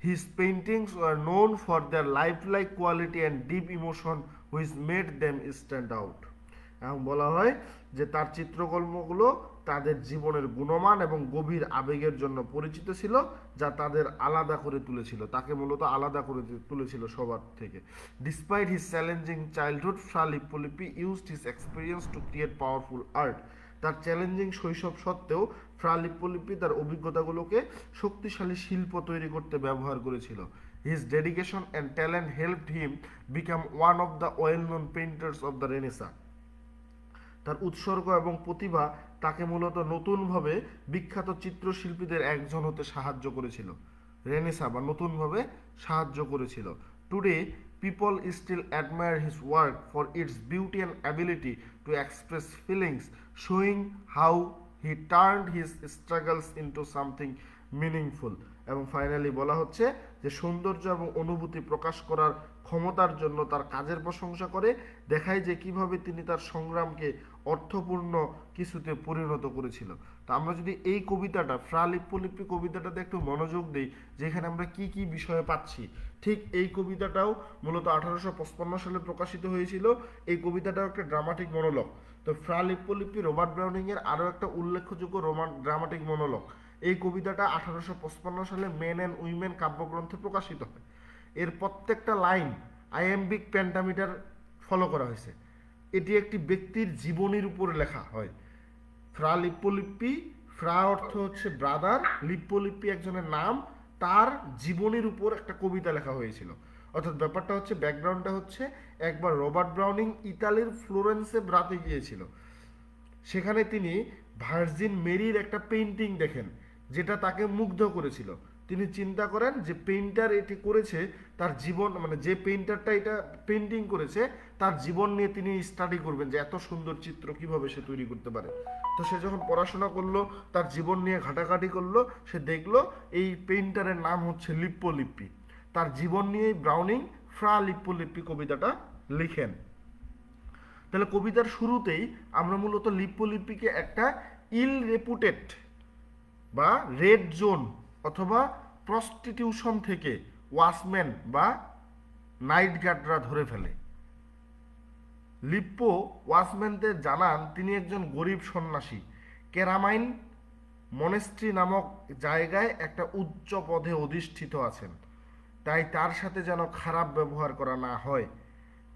His paintings were known for their lifelike quality and deep emotion which made them stand out. এবং বলা হয় যে তার চিত্রকর্মগুলো তাদের জীবনের গুণমান এবং গভীর আবেগের জন্য পরিচিত ছিল, যা তাদের আলাদা করে তুলেছিল, তাকে মূলত আলাদা করে তুলেছিল সবার থেকে। Despite his challenging childhood, Fra Lippo Lippi used his experience to create powerful art. তার চ্যালেঞ্জিং শৈশব সত্ত্বেও ফ্রা লিপ্পোলিপি তার অভিজ্ঞতাগুলোকে শক্তিশালী শিল্প তৈরি করতে ব্যবহার করেছিল। His dedication and talent helped him become one of the well known painters of the renaissance. তার উৎসর্গ এবং প্রতিভা তাকে মূলত নতুনভাবে বিখ্যাত চিত্রশিল্পীদের একজন হতে সাহায্য করেছিল। রেনেসা বা নতুনভাবে সাহায্য করেছিল। Today people still admire his work for its beauty and ability to express feelings, showing how he turned his struggles into something meaningful. এবং ফাইনালি বলা হচ্ছে যে সৌন্দর্য এবং অনুভূতি প্রকাশ করার ক্ষমতার জন্য তার কাজের প্রশংসা করে, দেখায় যে কিভাবে তিনি তার সংগ্রামকে অর্থপূর্ণ কিছুতে পরিণত করেছিল। তা আমরা যদি এই কবিতাটা ফ্রা লিপ্পলিপ্পি কবিতাটাতে একটু মনোযোগ দিই, যেখানে আমরা কি কি বিষয়ে পাচ্ছি, ঠিক এই কবিতাটাও মূলত 1855 সালে প্রকাশিত হয়েছিল। এই কবিতাটাও একটা ড্রামাটিক মনোলগ। তো ফ্রা লিপ্পলিপ্পি রবার্ট ব্রাউনিং এর আরও একটা উল্লেখযোগ্য ড্রামাটিক মনোলগ। এই কবিতাটা 1855 সালে মেন অ্যান্ড উইমেন কাব্যগ্রন্থে প্রকাশিত হয়। এর প্রত্যেকটা লাইন আইএমবিক পেন্টামিটার ফলো করা হয়েছে। এটি একটি ব্যক্তির জীবনীর উপরে লেখা হয়। ফ্রা লিপ্পলিপ্পি, ফ্রা অর্থ হচ্ছে ব্রাদার, লিপ্পলিপ্পি একজনের নাম, তার জীবনীর উপর একটা কবিতা লেখা হয়েছিল। অর্থাৎ ব্যাপারটা হচ্ছে, ব্যাকগ্রাউন্ডটা হচ্ছে, একবার রবার্ট ব্রাউনিং ইতালির ফ্লোরেন্সে বেড়াতে গিয়েছিল। সেখানে তিনি ভার্জিন মেরির একটা পেইন্টিং দেখেন, যেটা তাকে মুগ্ধ করেছিল। তিনি চিন্তা করেন যে পেইন্টার এটি করেছে তার জীবন, মানে যে পেইন্টারটা এটা পেইন্টিং করেছে তার জীবন নিয়ে তিনি স্টাডি করবেন, যে এত সুন্দর চিত্র কিভাবে সে তৈরি করতে পারে। তো সে যখন পড়াশোনা করলো, তার জীবন নিয়ে ঘাটাঘাটি করলো, সে দেখলো এই পেইন্টারের নাম হচ্ছে লিপ্পলিপ্পি। তার জীবন নিয়েই ব্রাউনিং ফ্রা লিপ্পলিপ্পি কবিতাটা লিখেন। তাহলে কবিতার শুরুতেই আমরা মূলত লিপ্পলিপ্পিকে একটা ইল রেপুটেড বা রেড জোন অথবা প্রস্টিটিউশন থেকে ওয়াচম্যান বা নাইট গার্ডরা ধরে ফেলে। লিপ্পো ওয়াচম্যানদের জানান তিনি একজন গরিব সন্ন্যাসী, কেরামাইন মনেস্ট্রি নামক জায়গায় একটা উচ্চ পদে অধিষ্ঠিত আছেন, তাই তার সাথে যেন খারাপ ব্যবহার করা না হয়।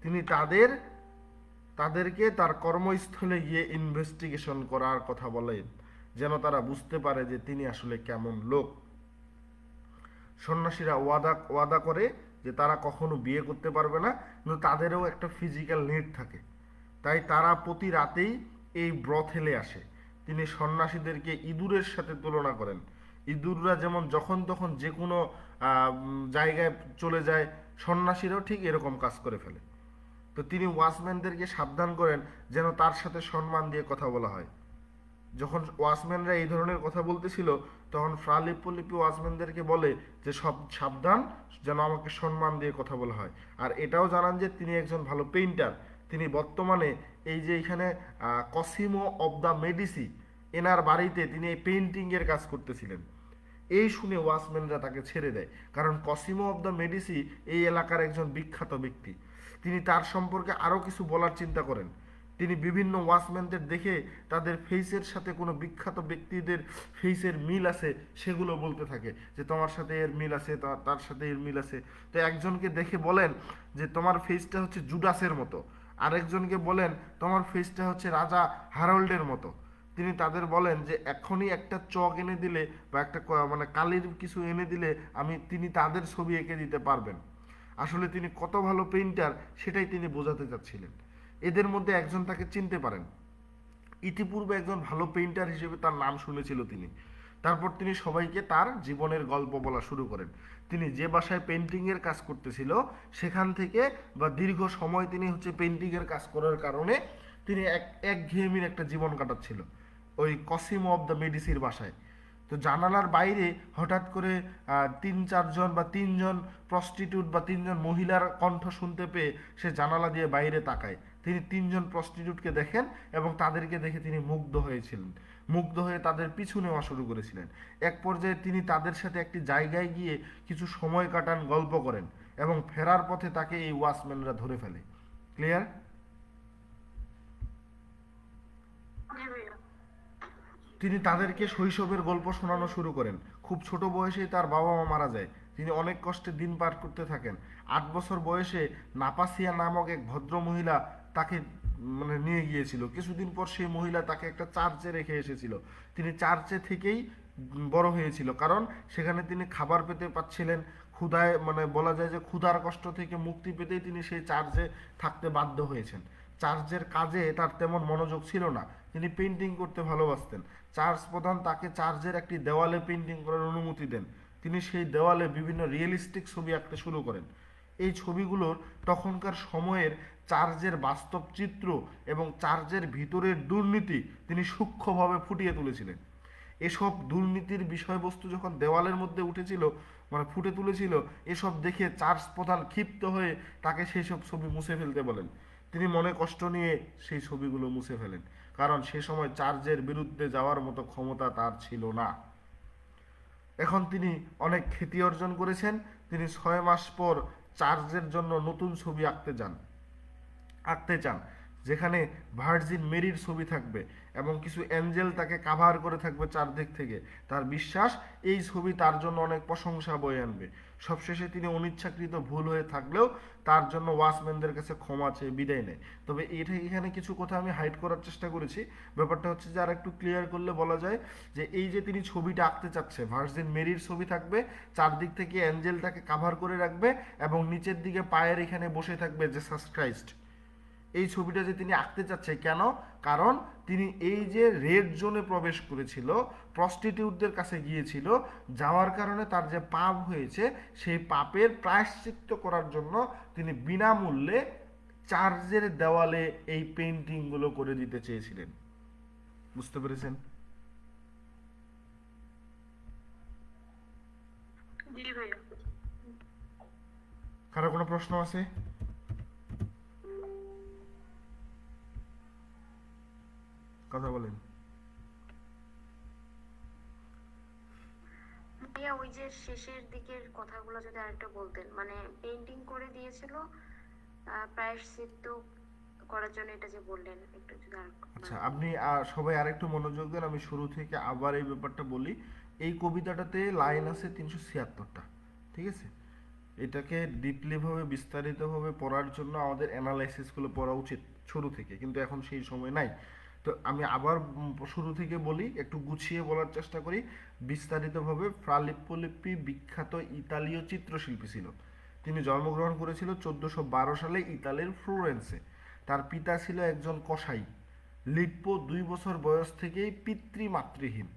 তিনি তাদেরকে তার কর্মস্থলে গিয়ে ইনভেস্টিগেশন করার কথা বলেন, যেন তারা বুঝতে পারে যে তিনি আসলে কেমন লোক। সন্ন্যাসীরা ওয়াদা করে যে তারা কখনো বিয়ে করতে পারবে না, কিন্তু তাদেরও একটা ফিজিক্যাল নিড থাকে, তাই তারা প্রতি রাতেই এই ব্রথেলে আসে। তিনি সন্ন্যাসীদেরকে ইঁদুরের সাথে তুলনা করেন। ইঁদুররা যেমন যখন তখন যে কোনো জায়গায় চলে যায়, সন্ন্যাসীরাও ঠিক এরকম কাজ করে ফেলে। তো তিনি ওয়াচম্যানদেরকে সাবধান করেন যেন তার সাথে সম্মান দিয়ে কথা বলা হয়। যখন ওয়াচম্যানরা এই ধরনের কথা বলতেছিল, তখন ফ্রা লিপ্পলিপ্পি ওয়াচম্যানদেরকে বলে যে সব সাবধান, যেন আমাকে সম্মান দিয়ে কথা বলা হয়। আর এটাও জানান যে তিনি একজন ভালো পেইন্টার। তিনি বর্তমানে এই যে এখানে কসিমো অব দ্য মেডিসি, এনার বাড়িতে তিনি এই পেইন্টিংয়ের কাজ করতেছিলেন। এই শুনে ওয়াচম্যানরা তাকে ছেড়ে দেয়, কারণ কসিমো অব দ্য মেডিসি এই এলাকার একজন বিখ্যাত ব্যক্তি। তিনি তার সম্পর্কে আরও কিছু বলার চিন্তা করেন। তিনি বিভিন্ন ওয়াচম্যানদের দেখে তাদের ফেসের সাথে কোনো বিখ্যাত ব্যক্তিদের ফেসের মিল আছে সেগুলো বলতে থাকে, যে তোমার সাথে এর মিল আছে, তার সাথে এর মিল আছে। তো একজনকে দেখে বলেন যে তোমার ফেসটা হচ্ছে জুডাসের মতো, আরেকজনকে বলেন তোমার ফেসটা হচ্ছে রাজা হ্যারল্ডের মতো। তিনি তাদের বলেন যে এখনই একটা চক এনে দিলে বা একটা মানে কালির কিছু এনে দিলে তিনি তাদের ছবি এঁকে দিতে পারবেন। আসলে তিনি কত ভালো পেইন্টার সেটাই তিনি বোঝাতে চাচ্ছিলেন। এদের মধ্যে একজন তাকে চিনতে পারেন, ইতিপূর্বে একজন ভালো পেইন্টার হিসেবে তার নাম শুনেছিল তিনি। তারপর তিনি সবাইকে তার জীবনের গল্প বলা শুরু করেন। তিনি যে বাসায় পেইন্টিংয়ের কাজ করতেছিল সেখান থেকে বা দীর্ঘ সময় তিনি পেইন্টিংয়ের কাজ করার কারণে তিনি একঘেয়েমির একটা জীবন কাটাচ্ছিল ওই কসিমো অব দ্য মেডিসির বাসায়। তো জানালার বাইরে হঠাৎ করে 3-4 বা 3 প্রস্টিটিউট বা 3 মহিলার কণ্ঠ শুনতে পেয়ে সে জানালা দিয়ে বাইরে তাকায়। তিনি 3 প্রস্টিটিউটকে দেখেন এবং তাদেরকে দেখে তিনি মুগ্ধ হয়েছিলেন। মুগ্ধ হয়ে তাদের পিছু নেওয়া শুরু করেছিলেন। এক পর্যায়ে তিনি তাদের সাথে একটি জায়গায় গিয়ে কিছু সময় কাটান, গল্প করেন এবং ফেরার পথে তাকে এই ওয়াচম্যানরা ধরে ফেলে। ক্লিয়ার? তিনি তাদেরকে শৈশবের গল্প শোনানো শুরু করেন। খুব ছোট বয়সেই তার বাবা মা মারা যায়। তিনি অনেক কষ্টে দিন পার করতে থাকেন। 8 বছর বয়সে নাপাসিয়া নামক এক ভদ্র মহিলা তাকে নিয়ে গিয়েছিল। কিছুদিন পর সেই মহিলা তাকে একটা চার্চে রেখে এসেছিল। তিনি চার্চে থেকেই বড় হয়েছিল, কারণ সেখানে তিনি খাবার পেতে পাচ্ছিলেন। ক্ষুধায় বলা যায় যে ক্ষুধার কষ্ট থেকে মুক্তি পেতেই তিনি সেই চার্চে থাকতে বাধ্য হয়েছেন। চার্চের কাজে তার তেমন মনোযোগ ছিল না, তিনি পেইন্টিং করতে ভালোবাসতেন। চার্চ প্রধান তাকে চার্চের একটি দেওয়ালে পেইন্টিং করার অনুমতি দেন। তিনি সেই দেওয়ালে বিভিন্ন রিয়েলিস্টিক ছবি আঁকতে শুরু করেন। এই ছবিগুলোর তখনকার সময়ের চার্চের বাস্তব চিত্র এবং চার্চের ভিতরের দুর্নীতি তিনি সূক্ষ্মভাবে ফুটিয়ে তুলেছিলেন। এসব দুর্নীতির বিষয়বস্তু যখন দেওয়ালের মধ্যে উঠেছিল, মানে ফুটে তুলেছিল, এসব দেখে চার্চ প্রধান ক্ষিপ্ত হয়ে তাকে সেই সব ছবি মুছে ফেলতে বলেন। তিনি মনে কষ্ট নিয়ে সেই ছবিগুলো মুছে ফেলেন, কারণ সে সময় চার্চের বিরুদ্ধে যাওয়ার মতো ক্ষমতা তার ছিল না। এখন তিনি অনেক খ্যাতি অর্জন করেছেন। তিনি 6 মাস পর চার্চের জন্য নতুন ছবি আঁকতে চান, যেখানে ভার্জিন মেরির ছবি থাকবে এবং কিছু অ্যাঞ্জেল তাকে কাভার করে থাকবে চারদিক থেকে। তার বিশ্বাস এই ছবি তার জন্য অনেক প্রশংসা বয়ে আনবে। সবশেষে তিনি অনিচ্ছাকৃত ভুল হয়ে থাকলেও তার জন্য ওয়াচম্যানদের কাছে ক্ষমা চেয়ে বিদায় নেয়। তবে এখানে কিছু কথা আমি হাইড করার চেষ্টা করেছি। ব্যাপারটা হচ্ছে যে আর একটু ক্লিয়ার করলে বলা যায় যে এই যে তিনি ছবিটা আঁকতে চাচ্ছে, ভার্জিন মেরির ছবি থাকবে, চারদিক থেকে অ্যাঞ্জেল তাকে কাভার করে রাখবে এবং নিচের দিকে পায়ের এখানে বসে থাকবে জেসাস ক্রাইস্ট। এই ছবিটা যে তিনি আঁকতে চাচ্ছে কেন? কারণ তিনি এই যে রেড জোনে প্রবেশ করেছিল, প্রস্টিটিউটদের কাছে গিয়েছিল, যাওয়ার কারণে তার যে পাপ হয়েছে সেই পাপের প্রায়শ্চিত্ত করার জন্য তিনি বিনামূল্যে চার্চের দেওয়ালে এই পেইন্টিংগুলো করে দিতে চেয়েছিলেন। বুঝতে পেরেছেন? জি ভাইয়া। কারো কোনো প্রশ্ন আছে? কথা বলেন। ভাইয়া ওই যে শেষের দিকের কথাগুলো যদি আরেকটা বলতেন, মানে পেইন্টিং করে দিয়েছিল প্রায়শ্চিত্ত করার জন্য, এটা যে বললেন একটু যদি আচ্ছা, আপনি সবাই আরেকটু মনোযোগ দেন। আমি শুরু থেকে আবার এই ব্যাপারটা বলি। এই কবিতাটাতে লাইন আছে 376টা, ঠিক আছে? এটাকে ডিপলিভাবে বিস্তারিতভাবে পড়ার জন্য আমাদের অ্যানালাইসিসগুলো পড়া উচিত শুরু থেকে, কিন্তু এখন সেই সময় নাই। তো আমি আবার শুরু থেকে বলি, একটু গুছিয়ে বলার চেষ্টা করি বিস্তারিতভাবে। ফ্রা লিপ্পো বিখ্যাত ইতালীয় চিত্রশিল্পী ছিল। তিনি জন্মগ্রহণ করেছিল 1412 সালে ইতালির ফ্লোরেন্সে। তার পিতা ছিল একজন কসাই। লিপ্পো 2 বছর বয়স থেকেই পিতৃমাতৃহীন।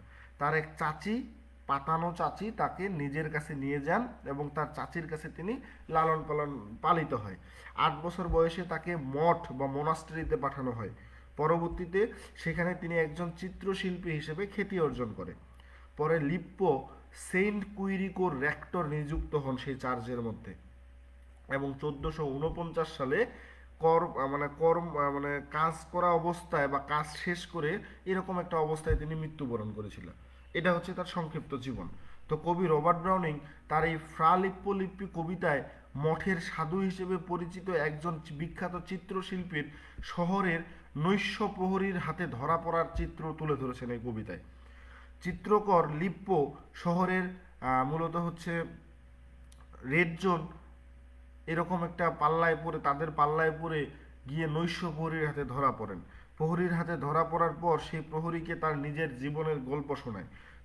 তার এক চাচি, পাতানো চাচি, তাকে নিজের কাছে নিয়ে যান এবং তার চাচির কাছে তিনি লালন পালিত হয়। 8 বছর বয়সে তাকে মঠ বা মোনাস্ট্রিতে পাঠানো হয়। পরবর্তীতে সেখানে তিনি একজন চিত্রশিল্পী হিসেবে খ্যাতি অর্জন করে। পরে লিপ্পো সেন্ট কুইরিকোর রেক্টর নিযুক্ত হন সেই চার্চের মধ্যে এবং 1449 সালে কাজ করা অবস্থায় বা কাজ শেষ করে এরকম একটা অবস্থায় তিনি মৃত্যুবরণ করেছিলেন। এটা হচ্ছে তার সংক্ষিপ্ত জীবন। তো কবি রবার্ট ব্রাউনিং তার এই ফ্রা লিপ্পো কবিতায় মঠের সাধু হিসেবে পরিচিত একজন বিখ্যাত চিত্রশিল্পীর শহরের নৈশ প্রহরীর হাতে ধরা পড়ার চিত্র তুলে ধরেছেন এই কবিতায়। চিত্রকর লিপ্পো শহরের মূলত হচ্ছে রেড জোন এরকম একটা তাদের পাল্লায় পড়ে গিয়ে নৈশ প্রহরীর হাতে ধরা পড়েন। প্রহরীর হাতে ধরা পড়ার পর সেই প্রহরীকে তার নিজের জীবনের গল্প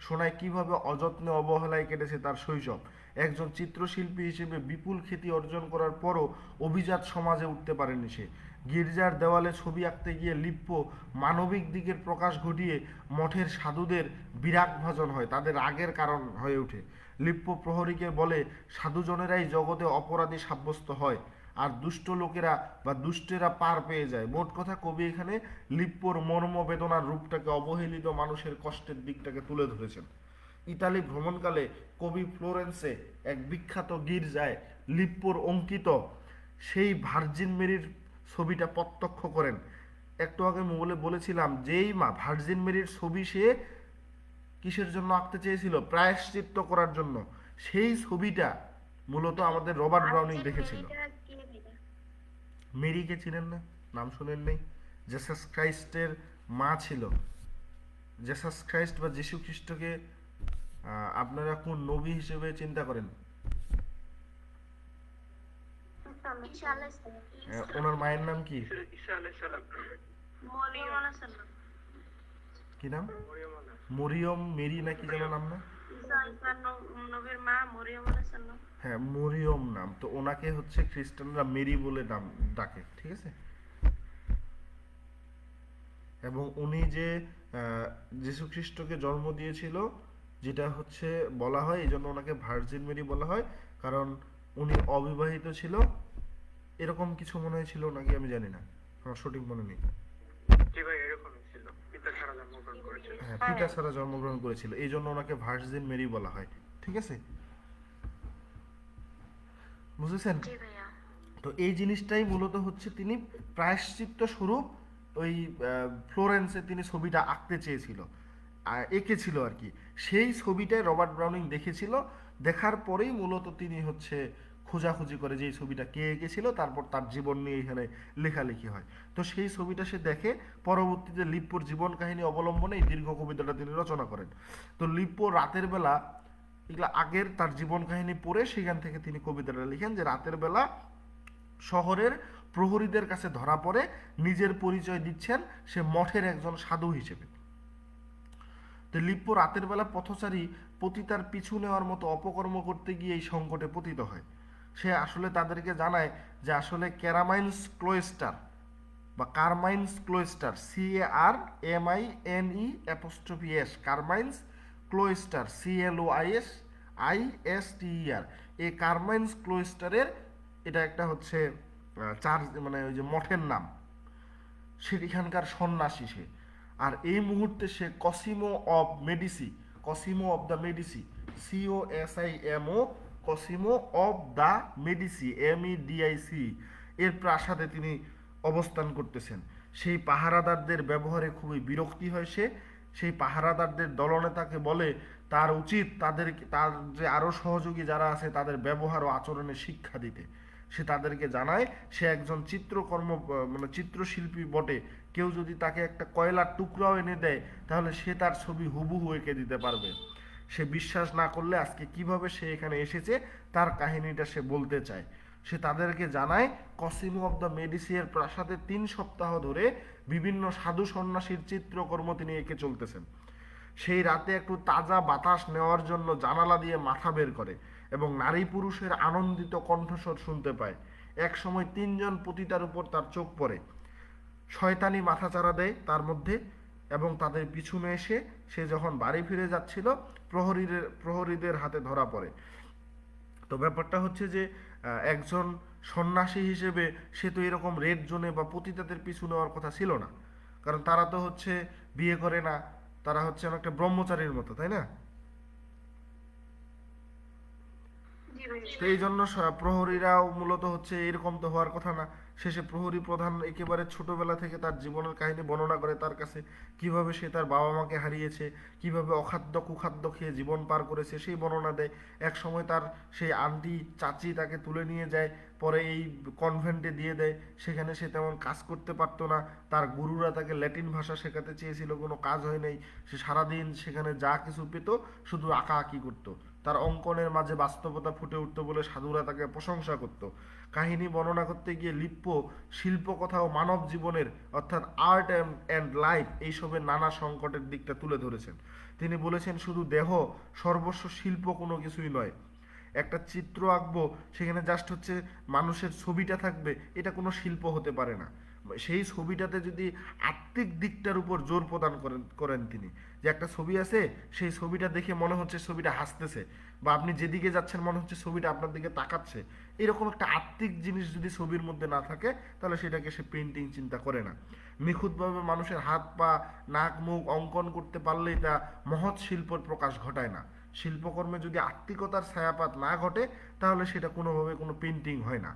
শোনায় কিভাবে অযত্নে অবহেলায় কেটেছে তার শৈশব। একজন চিত্রশিল্পী হিসেবে বিপুল খ্যাতি অর্জন করার পরও অভিজাত সমাজে উঠতে পারেনি সে। গির্জার দেওয়ালে ছবি আঁকতে গিয়ে লিপ্পো মানবিক দিকের প্রকাশ ঘটিয়ে মঠের সাধুদের বিরাগভাজন হয়, তাদের রাগের কারণ হয়ে ওঠে। লিপ্পো প্রহরীকে বলে সাধুজনেরাই জগতে অপরাধী সাব্যস্ত হয় আর দুষ্ট লোকেরা বা দুষ্টেরা পার পেয়ে যায়। মোট কথা কবি এখানে লিপ্পোর মর্ম বেদনার রূপটাকে, অবহেলিত মানুষের কষ্টের দিকটাকে তুলে ধরেছেন। ইতালি ভ্রমণকালে কবি ফ্লোরেন্সে এক বিখ্যাত গির্জায় লিপ্পোর অঙ্কিত সেই ভার্জিন মেরির ছবিটা প্রত্যক্ষ করেন। একটু আগে বলেছিলাম যেই ভার্জিন মেরির ছবি সে কিসের জন্য আঁকতে চেয়েছিল? প্রায়শ্চিত্ত করার জন্য। সেই ছবিটা মূলত আমাদের রবার্ট ব্রাউনিং দেখেছিল। মেরিকে চিনেন না? নাম শুনেন নেই? জেসাস ক্রাইস্টের মা ছিল। জেসাস ক্রাইস্ট বা যীশু খ্রিস্টকে আপনারা কোন নবী হিসেবে চিন্তা করেন? ওনার মায়ের নাম কি? কি নাম? মরিয়ম, মেরি নাকি যেন নাম না? হ্যাঁ, মরিয়ম নাম। তো ওনাকে হচ্ছে খ্রিস্টানরা মেরি বলে নাম ডাকে, ঠিক আছে? এবং উনি যে যীশু খ্রিস্টকে জন্ম দিয়েছিল, যেটা হচ্ছে বলা হয়, এই জন্য ওনাকে ভার্জিন মেরি বলা হয়, কারণ উনি অবিবাহিত ছিল, এরকম কিছু মনে হয়েছিল নাকি আমি জানি না, আমার সঠিক মনে নেই। জি ভাই এরকমই ছিল, পিতা ছাড়া জন্মগ্রহণ করেছিল। হ্যাঁ, পিতা ছাড়া জন্মগ্রহণ করেছিল, এই জন্য ওনাকে ভার্জিন মেরি বলা হয়। ঠিক আছে, বুঝেছেন? জি ভাইয়া। তো এই জিনিসটাই মূলত হচ্ছে তিনি প্রায়শ্চিত্ত স্বরূপ ওই ফ্লোরেন্সে তিনি ছবিটা আঁকতে চেয়েছিল, এঁকেছিল আর কি। সেই ছবিটাই রবার্ট ব্রাউনিং দেখেছিল, দেখার পরেই মূলত তিনি হচ্ছে খোঁজাখুঁজি করে যে এই ছবিটা কে এঁকেছিল, তারপর তার জীবন নিয়ে এখানে লেখালেখি হয়। তো সেই ছবিটা সে দেখে, পরবর্তীতে লিপ্পোর জীবন কাহিনী অবলম্বনে এই দীর্ঘ কবিতাটা তিনি রচনা করেন। তো লিপ্পো রাতের বেলা এগুলা আগের তার জীবন কাহিনী পড়ে সেখান থেকে তিনি কবিতাটা লিখেন যে রাতের বেলা শহরের প্রহরীদের কাছে ধরা পড়ে নিজের পরিচয় দিচ্ছেন সে মঠের একজন সাধু হিসেবে। তো লিপ্পো রাতের বেলা পথচারী পতিতার পিছু নেওয়ার মতো অপকর্ম করতে গিয়ে এই সংকটে পতিত হয়। সে আসলে তাদেরকে জানায় যে আসলে ক্যারামাইন্স ক্লোয়েস্টার বা কারমাইন্স ক্লোয়েস্টার, CARMINE কারমাইন্স ক্লোয়েস্টার, CLOISTER, এই কারমাইন্স ক্লোয়েস্টারের এটা একটা হচ্ছে চার্চ, মানে ওই যে মঠের নাম, সেখানকার সন্ন্যাসী সে। আর এই মুহূর্তে সে Cosimo of the Medici, COSIMO, Cosimo of the Medici, MEDIC এর প্রাসাদে তিনি অবস্থান করতেছেন। সেই পাহারাদারদের ব্যবহারে খুবই বিরক্তি হয় সে। সেই পাহারাদারদের দলনেতাকে বলে তার উচিত তার যে আরও সহযোগী যারা আছে তাদের ব্যবহার ও আচরণে শিক্ষা দিতে। সে তাদেরকে জানায় সে একজন মানে চিত্রশিল্পী বটে, কেউ যদি তাকে একটা কয়লার টুকরাও এনে দেয় তাহলে সে তার ছবি হুবহু এঁকে দিতে পারবে। সে বিশ্বাস না করলে আজকে কিভাবে সে এখানে এসেছে তার কাহিনীটা সে বলতে চায়। সে তাদেরকে জানায় কসিমো অব দ্য মেডিসিয়ের প্রাসাদে 3 সপ্তাহ ধরে বিভিন্ন সাধু সন্ন্যাসীর চিত্রকর্ম তিনি এঁকে চলতেছেন। সেই রাতে একটু তাজা বাতাস নেওয়ার জন্য জানালা দিয়ে মাথা বের করে এবং নারী পুরুষের আনন্দিত কণ্ঠস্বর শুনতে পায়। এক সময় 3 জন পতিতার উপর তার চোখ পড়ে। শয়তানি মাথাচাড়া দেয় তার মধ্যে এবং তাদের পিছনে এসে সে যখন বাড়ি ফিরে যাচ্ছিল প্রহরীদের হাতে ধরা পড়ে। তো ব্যাপারটা হচ্ছে যে একজন সন্ন্যাসী হিসেবে সে তো এরকম রেড জোনে বা পতিতাদের পিছু নেওয়ার কথা ছিল না, কারণ তারা তো হচ্ছে বিয়ে করে না, তারা হচ্ছে অনেকটা ব্রহ্মচারীর মতো, তাই না? জি ভাইয়া। তো এই জন্য প্রহরীরাও মূলত হচ্ছে এরকম তো হওয়ার কথা না। শেষে প্রহরী প্রধান একেবারে ছোটবেলা থেকে তার জীবনের কাহিনী বর্ণনা করে তার কাছে, কিভাবে সে তার বাবা মাকে হারিয়েছে, কিভাবে অখাদ্য কুখাদ্য খেয়ে জীবন পার করেছে সেই বর্ণনা দেয়। এক সময় তার সেই আন্টি চাচি তাকে তুলে নিয়ে যায়, পরে এই কনভেন্টে দিয়ে দেয়। সেখানে সে তেমন কাজ করতে পারতো না, তার গুরুরা তাকে ল্যাটিন ভাষা শেখাতে চেয়েছিল, কোনো কাজ হয় নাই। সে সারাদিন সেখানে যা কিছু পেত শুধু আঁকাআঁকি করতো। তার অঙ্কনের মাঝে বাস্তবতা ফুটে উঠতো বলে সাধুরা তাকে প্রশংসা করত। কাহিনী বর্ণনা করতে গিয়ে লিপ্পো শিল্পকথা ও মানব জীবনের অর্থাৎ আর্ট অ্যান্ড লাইফ এইসবের নানা সংকটের দিকটা তুলে ধরেছেন। তিনি বলেছেন শুধু দেহ সর্বস্ব শিল্প কোনো কিছুই নয়। একটা চিত্র আঁকবো, সেখানে জাস্ট হচ্ছে মানুষের ছবিটা থাকবে, এটা কোনো শিল্প হতে পারে না। সেই ছবিটাতে যদি আত্মিক দিকটার উপর জোর প্রদান করেন তিনি, যে একটা ছবি আছে, সেই ছবিটা দেখে মনে হচ্ছে ছবিটা হাসতেছে, বা আপনি যেদিকে যাচ্ছেন মনে হচ্ছে ছবিটা আপনার দিকে তাকাচ্ছে, এরকম একটা আত্মিক জিনিস যদি ছবির মধ্যে না থাকে তাহলে সেটাকে সে পেন্টিং চিন্তা করে না। নিখুঁতভাবে মানুষের হাত পা নাক মুখ অঙ্কন করতে পারলেই তা মহৎ শিল্পর প্রকাশ ঘটায় না। শিল্পকর্মে যদি আত্মিকতার ছায়াপাত না ঘটে তাহলে সেটা কোনোভাবে কোনো পেন্টিং হয় না।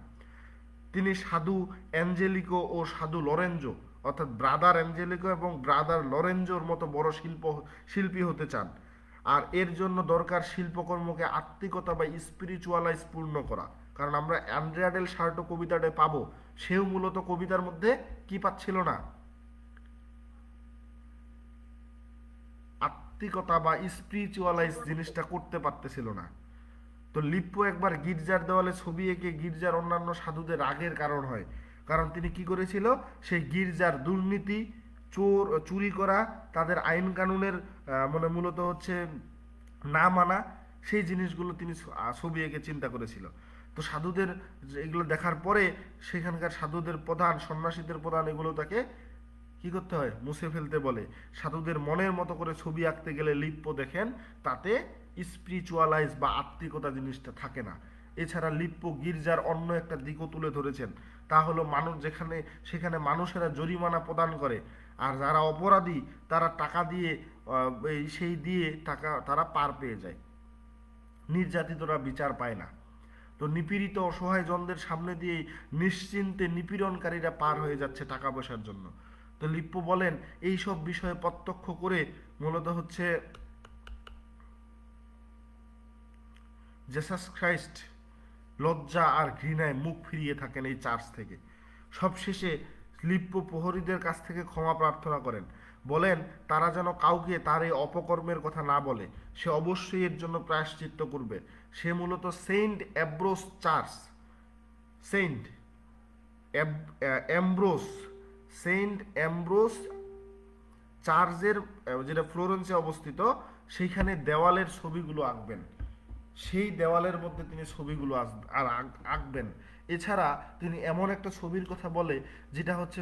তিনি সাধু অ্যাঞ্জেলিকো ও সাধু লরেঞ্জো অর্থাৎ ব্রাদার অ্যাঞ্জেলিকো এবং ব্রাদার লরেঞ্জোর মতো বড় শিল্পী হতে চান। আর এর জন্য দরকার শিল্পকর্মকে আত্মিকতা বা স্পিরিচুয়ালাইজ পূর্ণ করা। কারণ আমরা অ্যান্ড্রিয়া ডেল সার্টো কবিতাটা পাবো, সেও মূলত কবিতার মধ্যে কি পাচ্ছিল না? আত্মিকতা বা স্পিরিচুয়ালাইজ জিনিসটা করতে পারতেছিল না। তো লিপ্পো একবার গির্জার দেওয়ালে ছবি এঁকে গির্জার অন্যান্য সাধুদের রাগের কারণ হয়, কারণ তিনি কি করেছিল, সেই গির্জার দুর্নীতি, চুরি করা, তাদের আইন কানুনের মানে মূলত হচ্ছে না মানা, সেই জিনিসগুলো তিনি ছবি এঁকে চিন্তা করেছিল। তো সাধুদের এগুলো দেখার পরে সেখানকার সাধুদের প্রধান, সন্ন্যাসীদের প্রধান এগুলো তাকে কি কি করতে হয়? মুছে ফেলতে বলে। সাধুদের মনের মতো করে ছবি আঁকতে গেলে লিপ্প দেখেন তাতে স্পিরিচুয়ালাইজ বা আত্মিকতা জিনিসটা থাকে না। এছাড়া লিপ্প গির্জার অন্য একটা দিকও তুলে ধরেছেন, তা হলো মানুষ সেখানে মানুষেরা জরিমানা প্রদান করে, আর যারা অপরাধী তারা টাকা দিয়ে সেই দিয়ে টাকা তারা পার পেয়ে যায়, নির্যাতিতরা বিচার পায় না। তো নিপীড়িত অসহায় জনদের সামনে দিয়েই নিশ্চিন্তে নিপীড়নকারীরা পার হয়ে যাচ্ছে টাকা পয়সার জন্য। তো লিপ্প বলেন এই সব বিষয়ে প্রত্যক্ষ করে মূলত হচ্ছে জেসাস খ্রাইস্ট লজ্জা আর ঘৃণায় মুখ ফিরিয়ে থাকেন এই চার্চ থেকে। সবশেষে লিপ্প প্রহরীদের কাছ থেকে ক্ষমা প্রার্থনা করেন, বলেন তারা যেন কাউকে তার এই অপকর্মের কথা না বলে, সে অবশ্যই এর জন্য প্রায়শ্চিত্ত করবে। সে মূলত সেন্ট অ্যাব্রোস চার্চ, সেন্ট অ্যাম্ব্রোস সেন্ট অ্যাম্ব্রোস চার্চের যেটা ফ্লোরেন্সে অবস্থিত, সেইখানে দেওয়ালের ছবিগুলো আঁকবেন, সেই দেওয়ালের মধ্যে তিনি ছবিগুলো আঁকবেন। এছাড়া তিনি এমন একটা ছবির কথা বলে যেটা হচ্ছে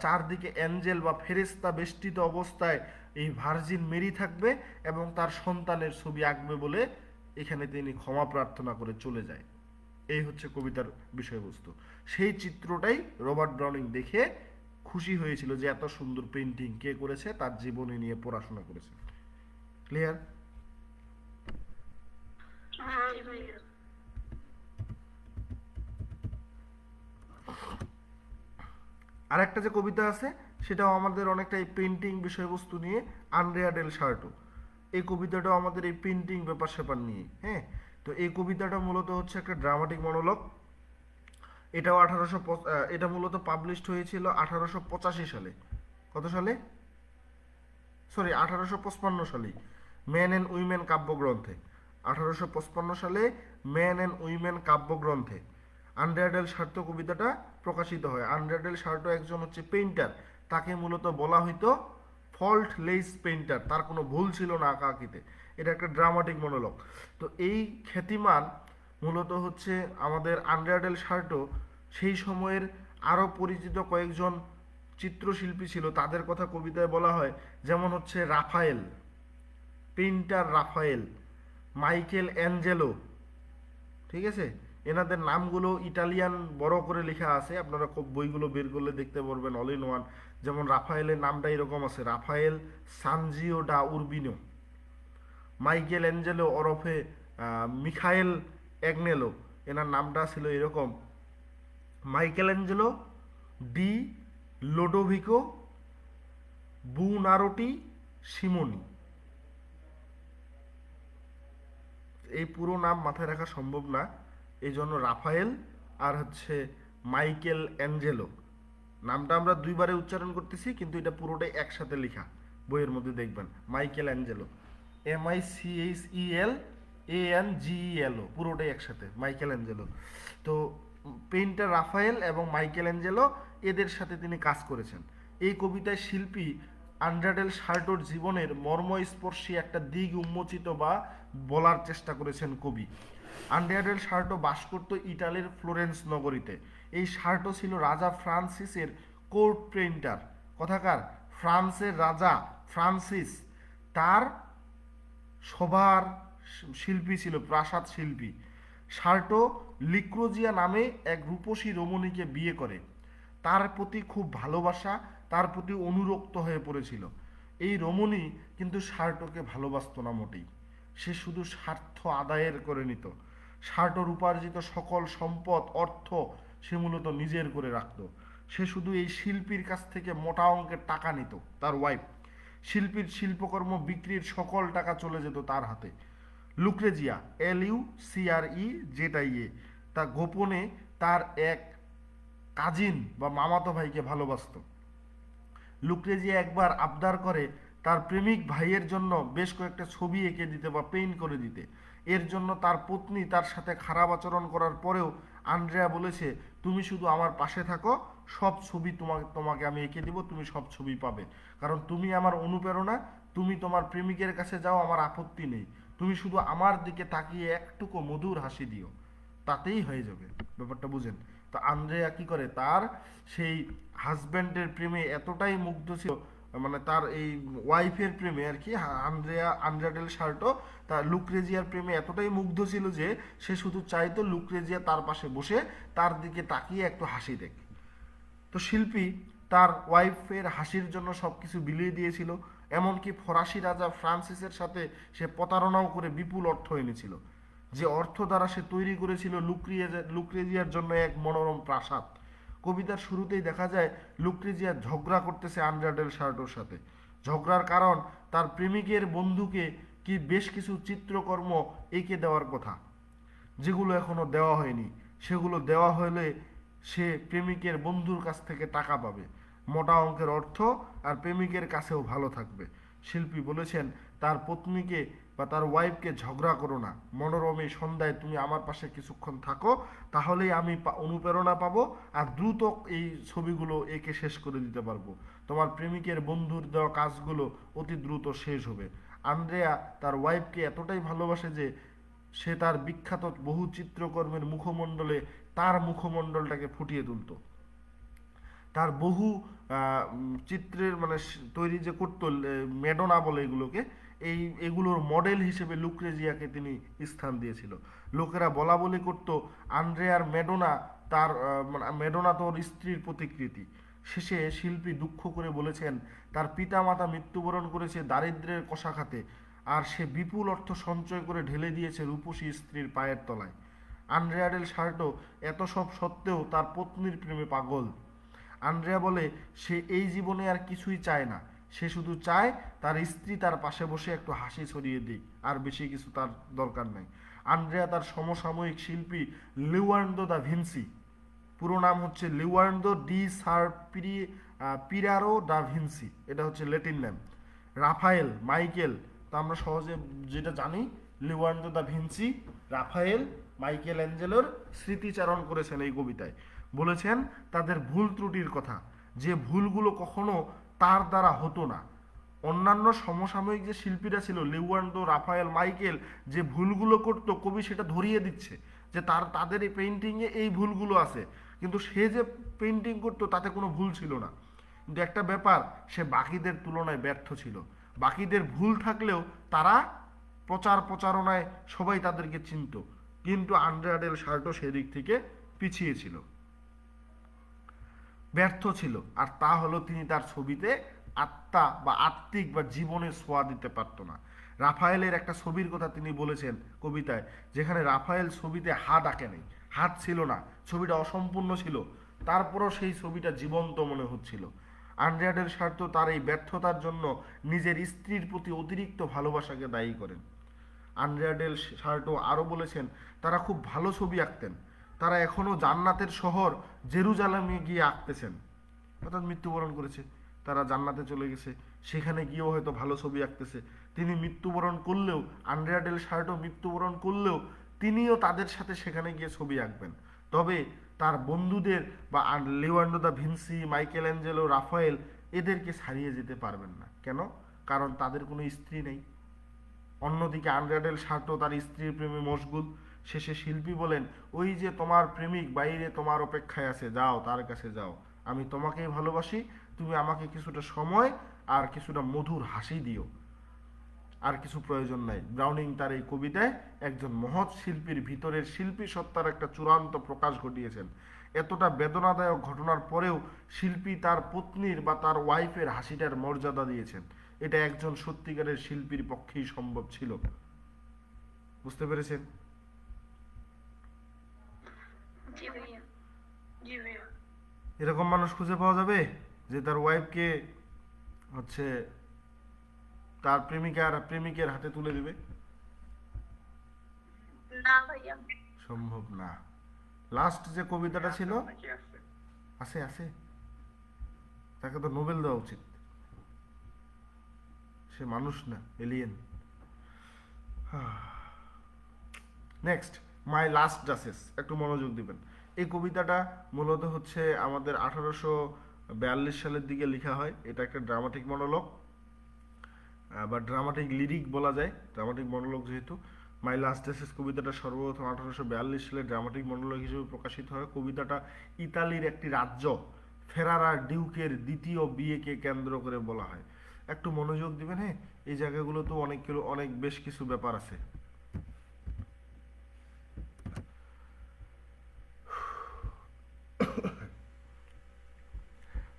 চারদিকে অ্যাঞ্জেল বা ফেরেশতা বেষ্টিত অবস্থায় এই ভার্জিন মেরি থাকবে এবং তার সন্তানের ছবি আঁকবে বলে এখানে তিনি ক্ষমা প্রার্থনা করে চলে যায়। এই হচ্ছে কবিতার বিষয়বস্তু। সেই চিত্রটাই রবার্ট ব্রাউনিং দেখে খুশি হয়েছিল যে এত সুন্দর পেইন্টিং কে করেছে, তার জীবনী নিয়ে পড়াশোনা করেছে। ক্লিয়ার? হ্যাঁ ভাইয়া। আর একটা যে কবিতা আছে সেটাও আমাদের অনেকটা এই পেইন্টিং বিষয়বস্তু নিয়ে, আন্দ্রেয়া ডেল সার্টো। এই কবিতাটাও আমাদের এই পেইন্টিং ব্যাপার স্যাপার নিয়ে। হ্যাঁ, তো এই কবিতাটা মূলত হচ্ছে একটা ড্রামাটিক মনোলগ। এটাও এটা মূলত পাবলিশড হয়েছিল 1885 সালে। কত সালে? সরি, 1855 সালে ম্যান অ্যান্ড উইমেন কাব্যগ্রন্থে। 1855 সালে ম্যান অ্যান্ড উইমেন কাব্যগ্রন্থে আন্দ্রেয়া ডেল সার্টো কবিতাটা প্রকাশিত হয়। আন্দ্রেয়া ডেল সার্টো একজন হচ্ছে পেইন্টার, তাকে মূলত বলা হইতো ফল্টলেস পেইন্টার, তার কোনো ভুল ছিল না আঁকা আঁকিতে। এটা একটা ড্রামাটিক মনোলগ। তো এই খ্যাতিমান মূলত হচ্ছে আমাদের আন্দ্রেয়া ডেল সার্টো সেই সময়ের আরও পরিচিত কয়েকজন চিত্রশিল্পী ছিল, তাদের কথা কবিতায় বলা হয়। যেমন হচ্ছে Raphael, painter Raphael, Michelangelo, ঠিক আছে? এনাদের নামগুলো ইটালিয়ান বড় করে লেখা আছে, আপনারা খুব বইগুলো বের করলে দেখতে পারবেন অল ইন ওয়ান। যেমন রাফায়েলের নামটা এরকম আছে, Raphael Sanzio da Urbino. Michelangelo ওরফে মিখায়েল অ্যাগনেলো, এনার নামটা ছিল এরকম, Michelangelo di Lodovico Buonarroti Simoni. এই পুরো নাম মাথায় রাখা সম্ভব না, এই জন্য রাফায়েল আর হচ্ছে মাইকেল অ্যাঞ্জেলো নামটা আমরা দুইবারে উচ্চারণ করতেছি, কিন্তু এটা পুরোটাই একসাথে লেখা, বইয়ের মধ্যে দেখবেন মাইকেল অ্যাঞ্জেলো, MICHELANGELO, পুরোটাই একসাথে মাইকেল অ্যাঞ্জেলো। তো পেইন্টার রাফায়েল এবং মাইকেল অ্যাঞ্জেলো এদের সাথে তিনি কাজ করেছেন। এই কবিতায় শিল্পী আন্দ্রেয়া ডেল সার্টোর জীবনের মর্মস্পর্শী একটা দিক উন্মোচিত বা বলার চেষ্টা করেছেন কবি। আন্দ্রেয়া ডেল সার্টো বাস করত ইটালির ফ্লোরেন্স নগরীতে। এই সার্টো ছিল রাজা ফ্রান্সিসের কোর্ট পেইন্টার। কথাকার ফ্রান্সের রাজা ফ্রান্সিস তার সভার শিল্পী ছিল, প্রাসাদ শিল্পী। সার্টো লিক্রোজিয়া নামে এক রূপসী রমণীকে বিয়ে করে। তার প্রতি খুব ভালোবাসা, তার প্রতি অনুরক্ত হয়ে পড়েছিল। এই রমণী কিন্তু সার্টোকে ভালোবাসত না মোটেই, সে শুধু স্বার্থ আদায়ের করে নিত। সার্টোর উপার্জিত সকল সম্পদ অর্থ সে মূলত নিজের করে রাখত। সে শুধু এই শিল্পীর কাছ থেকে মোটা অঙ্কের টাকা নিত, তার ওয়াইফ। শিল্পীর শিল্পকর্ম বিক্রির সকল টাকা চলে যেত তার হাতে। লুক্রেজিয়া, LUCREZIA, তা গোপনে তার এক কাজিন বা মামাতো ভাইকে ভালোবাসত। লুক্রেজিয়া একবার আবদার করে তার প্রেমিক ভাইয়ের জন্য বেশ কয়েকটা ছবি এঁকে দিতে বা পেইন্ট করে দিতে। এর জন্য তার পত্নী তার সাথে খারাপ আচরণ করার পরেও আন্দ্রেয়া বলেছে, তুমি শুধু আমার পাশে থাকো, সব ছবি তোমাকে আমি এঁকে দিব, তুমি সব ছবি পাবে, কারণ তুমি আমার অনুপ্রেরণা। তুমি তোমার প্রেমিকের কাছে যাও, আমার আপত্তি নেই, তুমি শুধু আমার দিকে তাকিয়ে একটুকু মধুর হাসি দিও, তাতেই হয়ে যাবে। ব্যাপারটা বুঝেন? তো আন্দ্রেয়া কি করে, তার সেই হাজব্যান্ডের প্রেমে এতটাই মুগ্ধ ছিল, মানে তার এই ওয়াইফের প্রেমে আর কি, আন্দ্রেয়া ডেল সার্টো তার লুক্রেজিয়ার প্রেমে এতটাই মুগ্ধ ছিল যে সে শুধু চাইতো লুক্রেজিয়া তার পাশে বসে তার দিকে তাকিয়ে একটু হাসি দেখ। তো শিল্পী তার ওয়াইফের হাসির জন্য সবকিছু বিলিয়ে দিয়েছিল, এমনকি ফরাসি রাজা ফ্রান্সিসের সাথে সে প্রতারণাও করে বিপুল অর্থ এনেছিল, যে অর্থ দ্বারা সে তৈরি করেছিল লুক্রেজিয়ার জন্য এক মনোরম প্রাসাদ। কবিতার শুরুতেই দেখা যায় লুক্রেজিয়া ঝগড়া করতেছে আন্দ্রেয়া ডেল সার্টোর সাথে। ঝগড়ার কারণ তার প্রেমিকের বন্ধুকে কি বেশ কিছু চিত্রকর্ম এঁকে দেওয়ার কথা, যেগুলো এখনো দেওয়া হয়নি। সেগুলো দেওয়া হলে সে প্রেমিকের বন্ধুর কাছ থেকে টাকা পাবে, মোটা অঙ্কের অর্থ, আর প্রেমিকের কাছেও ভালো থাকবে। শিল্পী বলেছেন তার পত্নীকে বা তার ওয়াইফকে ঝগড়া করো না, মনোরম এই সন্ধ্যায় তুমি আমার পাশে কিছুক্ষণ থাকো, তাহলেই আমি অনুপ্রেরণা পাবো আর দ্রুত এই ছবিগুলো এঁকে শেষ করে দিতে পারবো। তোমার প্রেমিকের বন্ধুর দেওয়া কাজগুলো অতি দ্রুত শেষ হবে। আন্দ্রেয়া তার ওয়াইফকে এতটাই ভালোবাসে যে সে তার বিখ্যাত বহু চিত্রকর্মের মুখমণ্ডলে তার মুখমণ্ডলটাকে ফুটিয়ে তুলতো। তার বহু চিত্রের মানে তৈরি যে করতো, মেডোনা বলে এগুলোকে, এগুলোর মডেল হিসেবে লুক্রেজিয়াকে তিনি স্থান দিয়েছিল। লোকেরা বলা বলি করতো আন্দ্রেয়ার মেডোনা তার মেডোনা তোর স্ত্রীর প্রতিকৃতি। শেষে শিল্পী দুঃখ করে বলেছেন তার পিতামাতা মৃত্যুবরণ করেছে দারিদ্র্যের কষাঘাতে, আর সে বিপুল অর্থ সঞ্চয় করে ঢেলে দিয়েছে রূপসী স্ত্রীর পায়ের তলায়। আন্দ্রেয়া ডেল সার্টো এত সব সত্ত্বেও তার পত্নীর প্রেমে পাগল। আন্দ্রেয়া বলে সে এই জীবনে আর কিছুই চায় না, সে শুধু চায় তার স্ত্রী তার পাশে বসে একটু হাসি ছড়িয়ে দিক, আর বেশি কিছু তার দরকার নাই। আন্দ্রেয়া তার সমসাময়িক শিল্পী লিওনার্দো দা ভিঞ্চি, পুরো নাম হচ্ছে লিওনার্দো ডি পিরারো দা ভিঞ্চি, এটা হচ্ছে ল্যাটিন নাম, রাফায়েল, মাইকেল, তা আমরা সহজে যেটা জানি লিওনার্দো দা ভিঞ্চি, রাফায়েল, মাইকেল অ্যাঞ্জেলোর স্মৃতিচারণ করেছেন এই কবিতায়। বলেছেন তাদের ভুল ত্রুটির কথা, যে ভুলগুলো কখনো তার দ্বারা হতো না। অন্যান্য সমসাময়িক যে শিল্পীরা ছিল লিওনার্দো, রাফায়েল, মাইকেল, যে ভুলগুলো করতো কবি সেটা ধরিয়ে দিচ্ছে যে তাদের এই পেইন্টিংয়ে এই ভুলগুলো আছে, কিন্তু সে যে পেইন্টিং করতো তাতে কোনো ভুল ছিল না। কিন্তু একটা ব্যাপার, সে বাকিদের তুলনায় ব্যর্থ ছিল। বাকিদের ভুল থাকলেও তারা প্রচারণায় সবাই তাদেরকে চিনত, কিন্তু আন্দ্রেয়া ডেল সার্টো সেদিক থেকে পিছিয়ে ছিল, ব্যর্থ ছিল। আর তা হলো তিনি তার ছবিতে আত্মা বা আত্মিক বা জীবনের ছোঁয়া দিতে পারতো না। রাফায়েলের একটা ছবির কথা তিনি বলেছেন কবিতায়, যেখানে রাফায়েল ছবিতে হাত আঁকে নেই, হাত ছিল না, ছবিটা অসম্পূর্ণ ছিল, তারপরও সেই ছবিটা জীবন্ত মনে হচ্ছিল। আন্দ্রেয়া ডেল সার্তো তার এই ব্যর্থতার জন্য নিজের স্ত্রীর প্রতি অতিরিক্ত ভালোবাসাকে দায়ী করেন। আন্দ্রেয়া ডেল সার্টো আরও বলেছেন তারা খুব ভালো ছবি আঁকতেন, তারা এখনও জান্নাতের শহর জেরুজালেমে গিয়ে আঁকতেছেন, অর্থাৎ মৃত্যুবরণ করেছে, তারা জান্নাতে চলে গেছে, সেখানে গিয়েও হয়তো ভালো ছবি আঁকতেছে। তিনি মৃত্যুবরণ করলেও, আন্দ্রেয়া ডেল সার্টো মৃত্যুবরণ করলেও তিনিও তাদের সাথে সেখানে গিয়ে ছবি আঁকবেন। তবে তার বন্ধুদের বা Leonardo da Vinci, Michelangelo, Raphael, এদেরকে ছাড়িয়ে যেতে পারবেন না। কেন? কারণ তাদের কোনো স্ত্রী নেই। অন্যদিকে আন্দ্রেয়া ডেল সার্টো তার স্ত্রীর প্রেমে মশগুল। শেষে শিল্পী বলেন ওই যে তোমার প্রেমিক বাইরে তোমার অপেক্ষায় আছে, যাও তার কাছে যাও, আমি তোমাকেই ভালোবাসি, তুমি আমাকে কিছুটা সময় আর কিছুটা মধুর হাসি দিও, আর কিছু প্রয়োজন নাই। ব্রাউনিং তার এই কবিতায় একজন মহৎ শিল্পীর ভিতরের শিল্পী সত্তার একটা চূড়ান্ত প্রকাশ ঘটিয়েছেন। এতটা বেদনাদায়ক ঘটনার পরেও শিল্পী তার পত্নীর বা তার ওয়াইফের হাসিটার মর্যাদা দিয়েছেন। এটা একজন সত্যিকারের শিল্পীর পক্ষেই সম্ভব ছিল। বুঝতে পেরেছেন? জি ভাইয়া, জি ভাইয়া। এরকম মানুষ খুঁজে পাওয়া যাবে যে তার ওয়াইফকে হচ্ছে তার প্রেমিকের হাতে তুলে দেবে? না ভাইয়া। সম্ভব না। লাস্ট যে কবিতাটা ছিল, নাকি আছে? আছে আছে, তাকে তো নোবেল দেওয়া উচিত, সে মানুষ না, এলিয়েন। নেক্সট, মাই লাস্ট জাসেস, একটু মনোযোগ দিবেন। এই কবিতাটা মূলত হচ্ছে আমাদের 1842 সালের দিকে লেখা হয়। এটা একটা ড্রামাটিক মনোলগ বা ড্রামাটিক লিরিক বলা যায়, ড্রামাটিক মনোলগ যেহেতু। মাই লাস্ট ডেসেস কবিতাটা সর্বপ্রথম 1842 সালে ড্রামাটিক মনোলগ হিসেবে প্রকাশিত হয়। কবিতাটা ইতালির একটি রাজ্য ফেরারা ডিউকের দ্বিতীয় বিয়েকে কেন্দ্র করে বলা হয়। একটু মনোযোগ দিবেন, হ্যাঁ, এই জায়গাগুলো তো অনেক বেশ কিছু ব্যাপার আছে।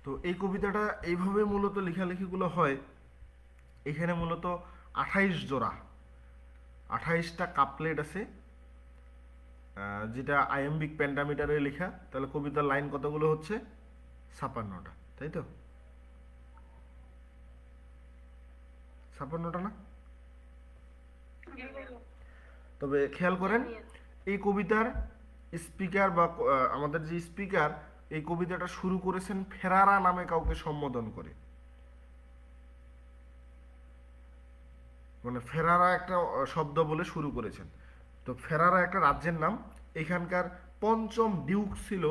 তো এই কবিতাটা এইভাবে মূলত লেখালেখিগুলো হয়। এখানে মূলত 28টা কাপলেট আছে, যেটা আয়াম্বিক পেন্টামিটারে লেখা। তাহলে কবিতার লাইন কতগুলো হচ্ছে? 56টা, তাই তো? 56টা না? তবে খেয়াল করেন, এই কবিতার স্পিকার বা আমাদের যে স্পিকার এই কবিতাটা শুরু করেছেন ফেরারা নামে কাউকে সম্বোধন করে। মানে ফেরারা একটা শব্দ বলে শুরু করেছেন। তো ফেরারা একটা রাজ্যের নাম। এখানকার পঞ্চম ডিউক ছিল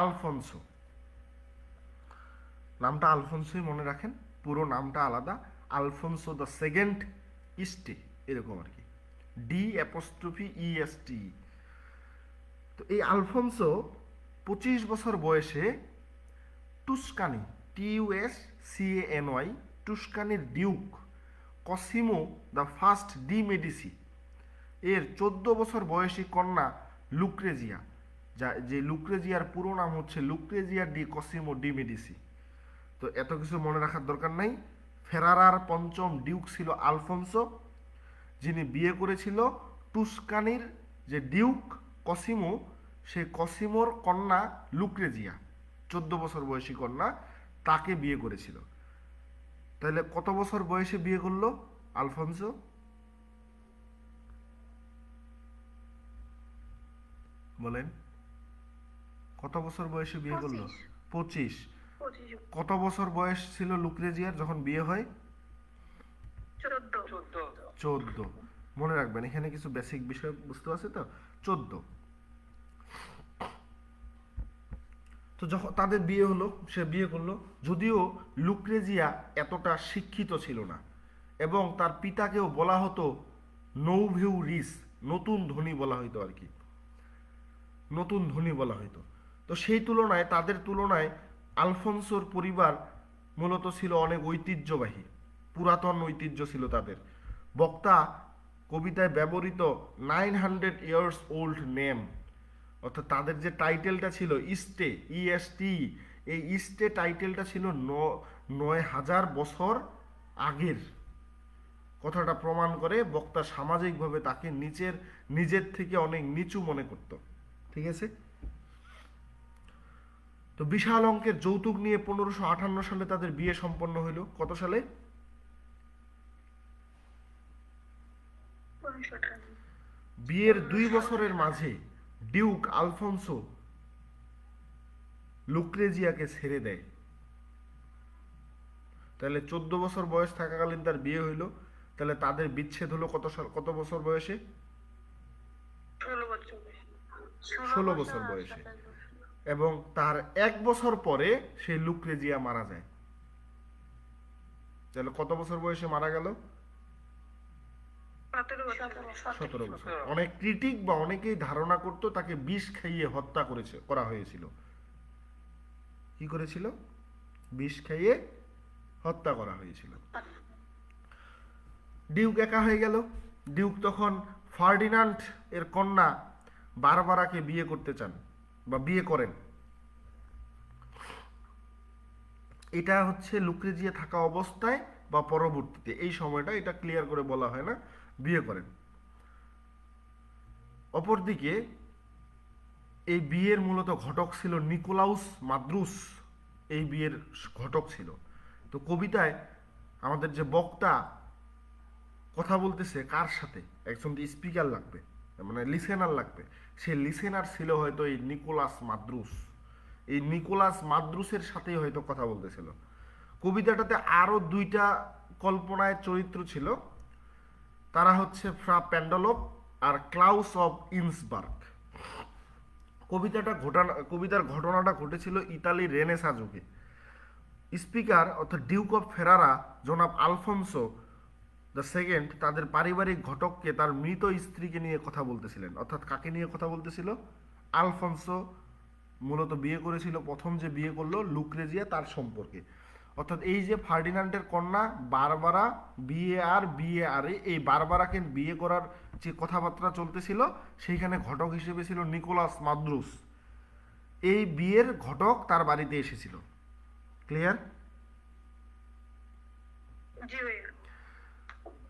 আলফোনসো। নামটা আলফোনসোই মনে রাখেন, পুরো নামটা আলাদা। আলফোনসো দ্য সেকেন্ড ইস্টে, এরকম আর কি, D'EST। তো এই আলফোনসো 25 বছর বয়সে টুস্কানি, TUSCANY, টুস্কানির duke Cosimo the first de Medici এর 14 বছর বয়সী কন্যা লুক্রেজিয়া, যে লুক্রেজিয়ার পুরো নাম হচ্ছে লুক্রেজিয়া ডি কসিমো ডি মেডিসি। তো এত কিছু মনে রাখার দরকার নাই। ফেরারার পঞ্চম ডিউক ছিল আলফোনসো, যিনি বিয়ে করেছিল টুস্কানির যে ডিউক কসিমো, সেই কসিমোর কন্যা লুক্রেজিয়া, 14 বছর বয়সী কন্যা, তাকে বিয়ে করেছিল। তাহলে কত বছর বয়সে বিয়ে করলো আলফোনসো? বলেন, কত বছর বয়সে বিয়ে করলো? 25। কত বছর বয়স ছিল লুক্রেজিয়ার যখন বিয়ে হয়? 14। মনে রাখবেন, এখানে কিছু বেসিক বিষয় বুঝতে আছে তো। 14। তো যখন তাদের বিয়ে হলো, সে বিয়ে করলো, যদিও লুক্রেজিয়া এতটা শিক্ষিত ছিল না এবং তার পিতাকেও বলা হতো নৌভিউ রিস, নতুন ধনী বলা হইতো আর কি, নতুন ধনী বলা হইতো। তো সেই তুলনায়, তাদের তুলনায় আলফোনসোর পরিবার মূলত ছিল অনেক ঐতিহ্যবাহী, পুরাতন ঐতিহ্য ছিল তাদের। বক্তা কবিতায় ব্যবহৃত 900 ইয়ার্স ওল্ড নেম, অর্থাৎ তাদের যে টাইটেলটা ছিল ইস্টে, EST, এই ইস্টে টাইটেলটা ছিল 9000 বছর আগের। কথাটা প্রমাণ করে বক্তা সামাজিকভাবে তাকে নিজের থেকে অনেক নিচু মনে করত। ঠিক আছে? তো বিশাল অঙ্কের যৌতুক নিয়ে 1558 সালে তাদের বিয়ে সম্পন্ন হইল। কত সালে? বিয়ের 2 বছরের মাঝে ডিউক আলফোনসো লুক্রেজিয়াকে ছেড়ে দেয়। তাহলে 14 বছর বয়স থাকাকালীন তার বিয়ে হইল। তাহলে তাদের বিচ্ছেদ হলো কত বছর বয়সে? 16 বছর বয়সে। এবং তার 1 বছর পরে সেই লুক্রেজিয়া মারা যায়। তাহলে কত বছর বয়সে মারা গেল? 17 বছর। অনেক ক্রিটিক বা অনেকেই ধারণা করত তাকে বিষ খাইয়ে হত্যা করা হয়েছিল। কি করেছিল? বিষ খাইয়ে হত্যা করা হয়েছিল। ডিউক একা হয়ে গেল। ডিউক তখন ফার্ডিনান্ড এর কন্যা বারবারাকে বিয়ে করতে চান বা বিয়ে করেন। এটা হচ্ছে লুক্রেজিয়া থাকা অবস্থায় বা পরবর্তীতে, এই সময়টা এটা ক্লিয়ার করে বলা হয় না, বিয়ে করেন। অপরদিকে এই বিয়ের মূলত ঘটক ছিল নিকোলাউস মাদ্রুস, এই বিয়ের ঘটক ছিল। তো কবিতায় আমাদের যে বক্তা কথা বলতেছে কার সাথে? একজন স্পিকার লাগবে, মানে লিসেনার লাগবে। সেই লিসেনার ছিল হয়তো এই নিকোলাস মাদ্রুস। এই নিকোলাস মাদ্রুসের সাথেই হয়তো কথা বলতেছিল। কবিতাটাতে আরো 2টা কল্পনায় চরিত্র ছিল, তারা হচ্ছে ফ্রা প্যান্ডলভ আর ক্লাউস অফ ইন্সবার্গ। কবিতার ঘটনাটা ঘটেছিল ইতালির রেনেসাঁ যুগে। স্পিকার অর্থাৎ ডিউক অফ ফেরারা জনাব আলফোনসো দ্য সেকেন্ড তাদের পারিবারিক ঘটককে তার মৃত স্ত্রীকে নিয়ে কথা বলতেছিলেন। অর্থাৎ কাকে নিয়ে কথা বলতেছিল? আলফন্সো মূলত বিয়ে করেছিল, প্রথম যে বিয়ে করলো লুক্রেজিয়া, তার সম্পর্কে। অর্থাৎ এই যে ফার্ডিনান্ডের কন্যা বারবারা বিয়ে আর এই বারবারাকে বিয়ে করার যে কথাবার্তা চলতেছিল, সেইখানে ঘটক হিসেবে ছিল নিকোলাস মাদ্রুস। এই বিয়ের ঘটক তার বাড়িতে এসেছিল। ক্লিয়ার? জি ভাইয়া।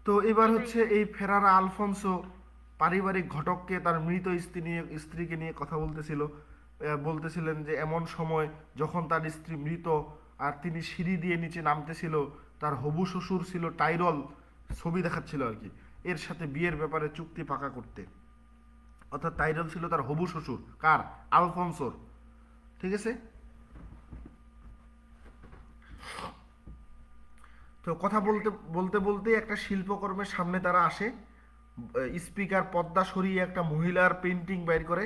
তো এবার হচ্ছে এই ফেরারা আলফোনসো পারিবারিক ঘটককে তার মৃত স্ত্রীকে নিয়ে কথা বলতেছিল। বলতেছিলেন যে এমন সময় যখন তার স্ত্রী মৃত আর তিনি সিঁড়ি দিয়ে নিচে নামতেছিল, তার হবু শ্বশুর ছিল টাইরল, ছবি দেখাচ্ছিল আর কি, এর সাথে বিয়ের ব্যাপারে চুক্তি পাকা করতে। অর্থাৎ টাইরল ছিল তার হবু শ্বশুর, কার? আলফোনসোর। ঠিক আছে? তো কথা বলতে বলতে বলতে একটা শিল্পকর্মের সামনে তারা আসে। স্পিকার পর্দা সরিয়ে একটা মহিলার পেন্টিং বাইর করে,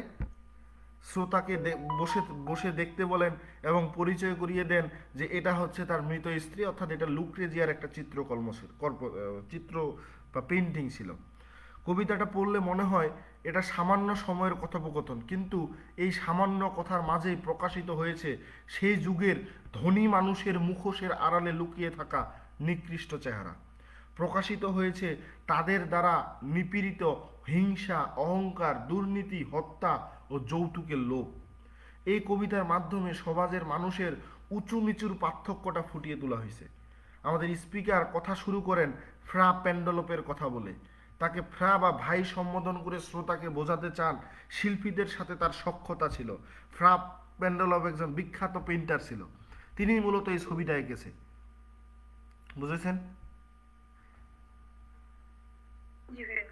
শ্রোতাকে বসে বসে দেখতে বলেন এবং পরিচয় করিয়ে দেন যে এটা হচ্ছে তার মৃত স্ত্রী, অর্থাৎ এটা লুক্রেজিয়ার একটা চিত্রকর্ম ছিল, চিত্র বা পেন্টিং ছিল। কবিতাটা পড়লে মনে হয় এটা সামান্য সময়ের কথোপকথন, কিন্তু এই সামান্য কথার মাঝেই প্রকাশিত হয়েছে সেই যুগের ধনী মানুষের মুখোশের আড়ালে লুকিয়ে থাকা নিকৃষ্ট চেহারা। প্রকাশিত হয়েছে তাদের দ্বারা নিপীড়িত হিংসা, অহংকার, দুর্নীতি, হত্যা ও যৌতুকের লোভ। এই কবিতার মাধ্যমে সমাজের মানুষের উঁচু নিচুর পার্থক্যটা ফুটিয়ে তোলা হয়েছে। আমাদের স্পিকার কথা শুরু করেন ফ্রা পেন্ডেলোপের কথা বলে। তাকে ফ্রা বা ভাই সম্বোধন করে শ্রোতাকে বোঝাতে চান শিল্পীদের সাথে তার সখ্যতা ছিল। ফ্রা পেন্ডেলোপ একজন বিখ্যাত পেইন্টার ছিল, তিনিই মূলত এই ছবিটা এঁকেছে। বুঝেছেন? জি ভাইয়া।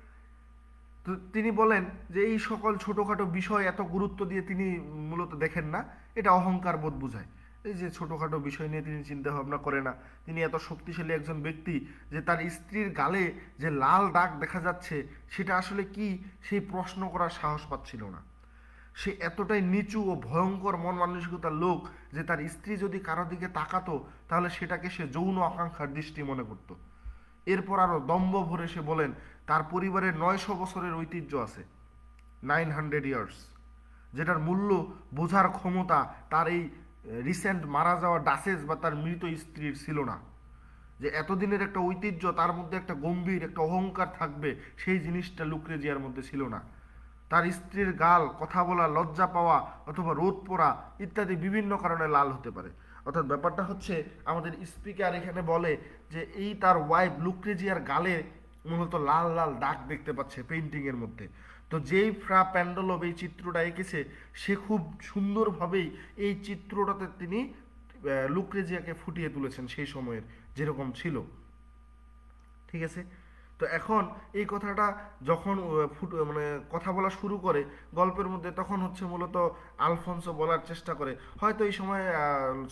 তো তিনি বলেন যে এই সকল ছোটোখাটো বিষয় এত গুরুত্ব দিয়ে তিনি মূলত দেখেন না, এটা অহংকার বোধ বোঝায়। এই যে ছোটোখাটো বিষয় নিয়ে তিনি চিন্তা ভাবনা করে না। তিনি এত শক্তিশালী একজন ব্যক্তি যে তার স্ত্রীর গালে যে লাল দাগ দেখা যাচ্ছে সেটা আসলে কি, সেই প্রশ্ন করার সাহস পাচ্ছিল না। সে এতটাই নিচু ও ভয়ঙ্কর মন মানসিকতার লোক যে তার স্ত্রী যদি কারো দিকে তাকাতো তাহলে সেটাকে সে যৌন আকাঙ্ক্ষার দৃষ্টি মনে করত। এরপর আরও দম্ভ ভরে সে বলেন তার পরিবারের 900 বছরের ঐতিহ্য আছে, 900 ইয়ার্স, যেটার মূল্য বোঝার ক্ষমতা তার এই রিসেন্ট মারা যাওয়া ডাসেস বা তার মৃত স্ত্রীর ছিল না। যে এতদিনের একটা ঐতিহ্য, তার মধ্যে একটা গম্ভীর একটা অহংকার থাকবে, সেই জিনিসটা লুক্রেজিয়ার মধ্যে ছিল না। তার স্ত্রীর গাল, কথা বলা, লজ্জা পাওয়া অথবা রোদ পোড়া ইত্যাদি বিভিন্ন কারণে লাল হতে পারে। অর্থাৎ ব্যাপারটা হচ্ছে আমাদের স্পিকার এখানে বলে যে এই তার ওয়াইফ লুক্রেজিয়ার গালে মূলত লাল লাল দাগ দেখতে পাচ্ছে পেইন্টিংয়ের মধ্যে। তো যেই ফ্রা প্যান্ডেলভ এই চিত্রটা এঁকেছে সে খুব সুন্দরভাবেই এই চিত্রটাতে তিনি লুক্রেজিয়াকে ফুটিয়ে তুলেছেন সেই সময়ের যেরকম ছিল। ঠিক আছে? তো এখন এই কথাটা যখন মানে কথা বলা শুরু করে গল্পের মধ্যে, তখন হচ্ছে মূলত আলফোনসো বলার চেষ্টা করে হয়তো এই সময়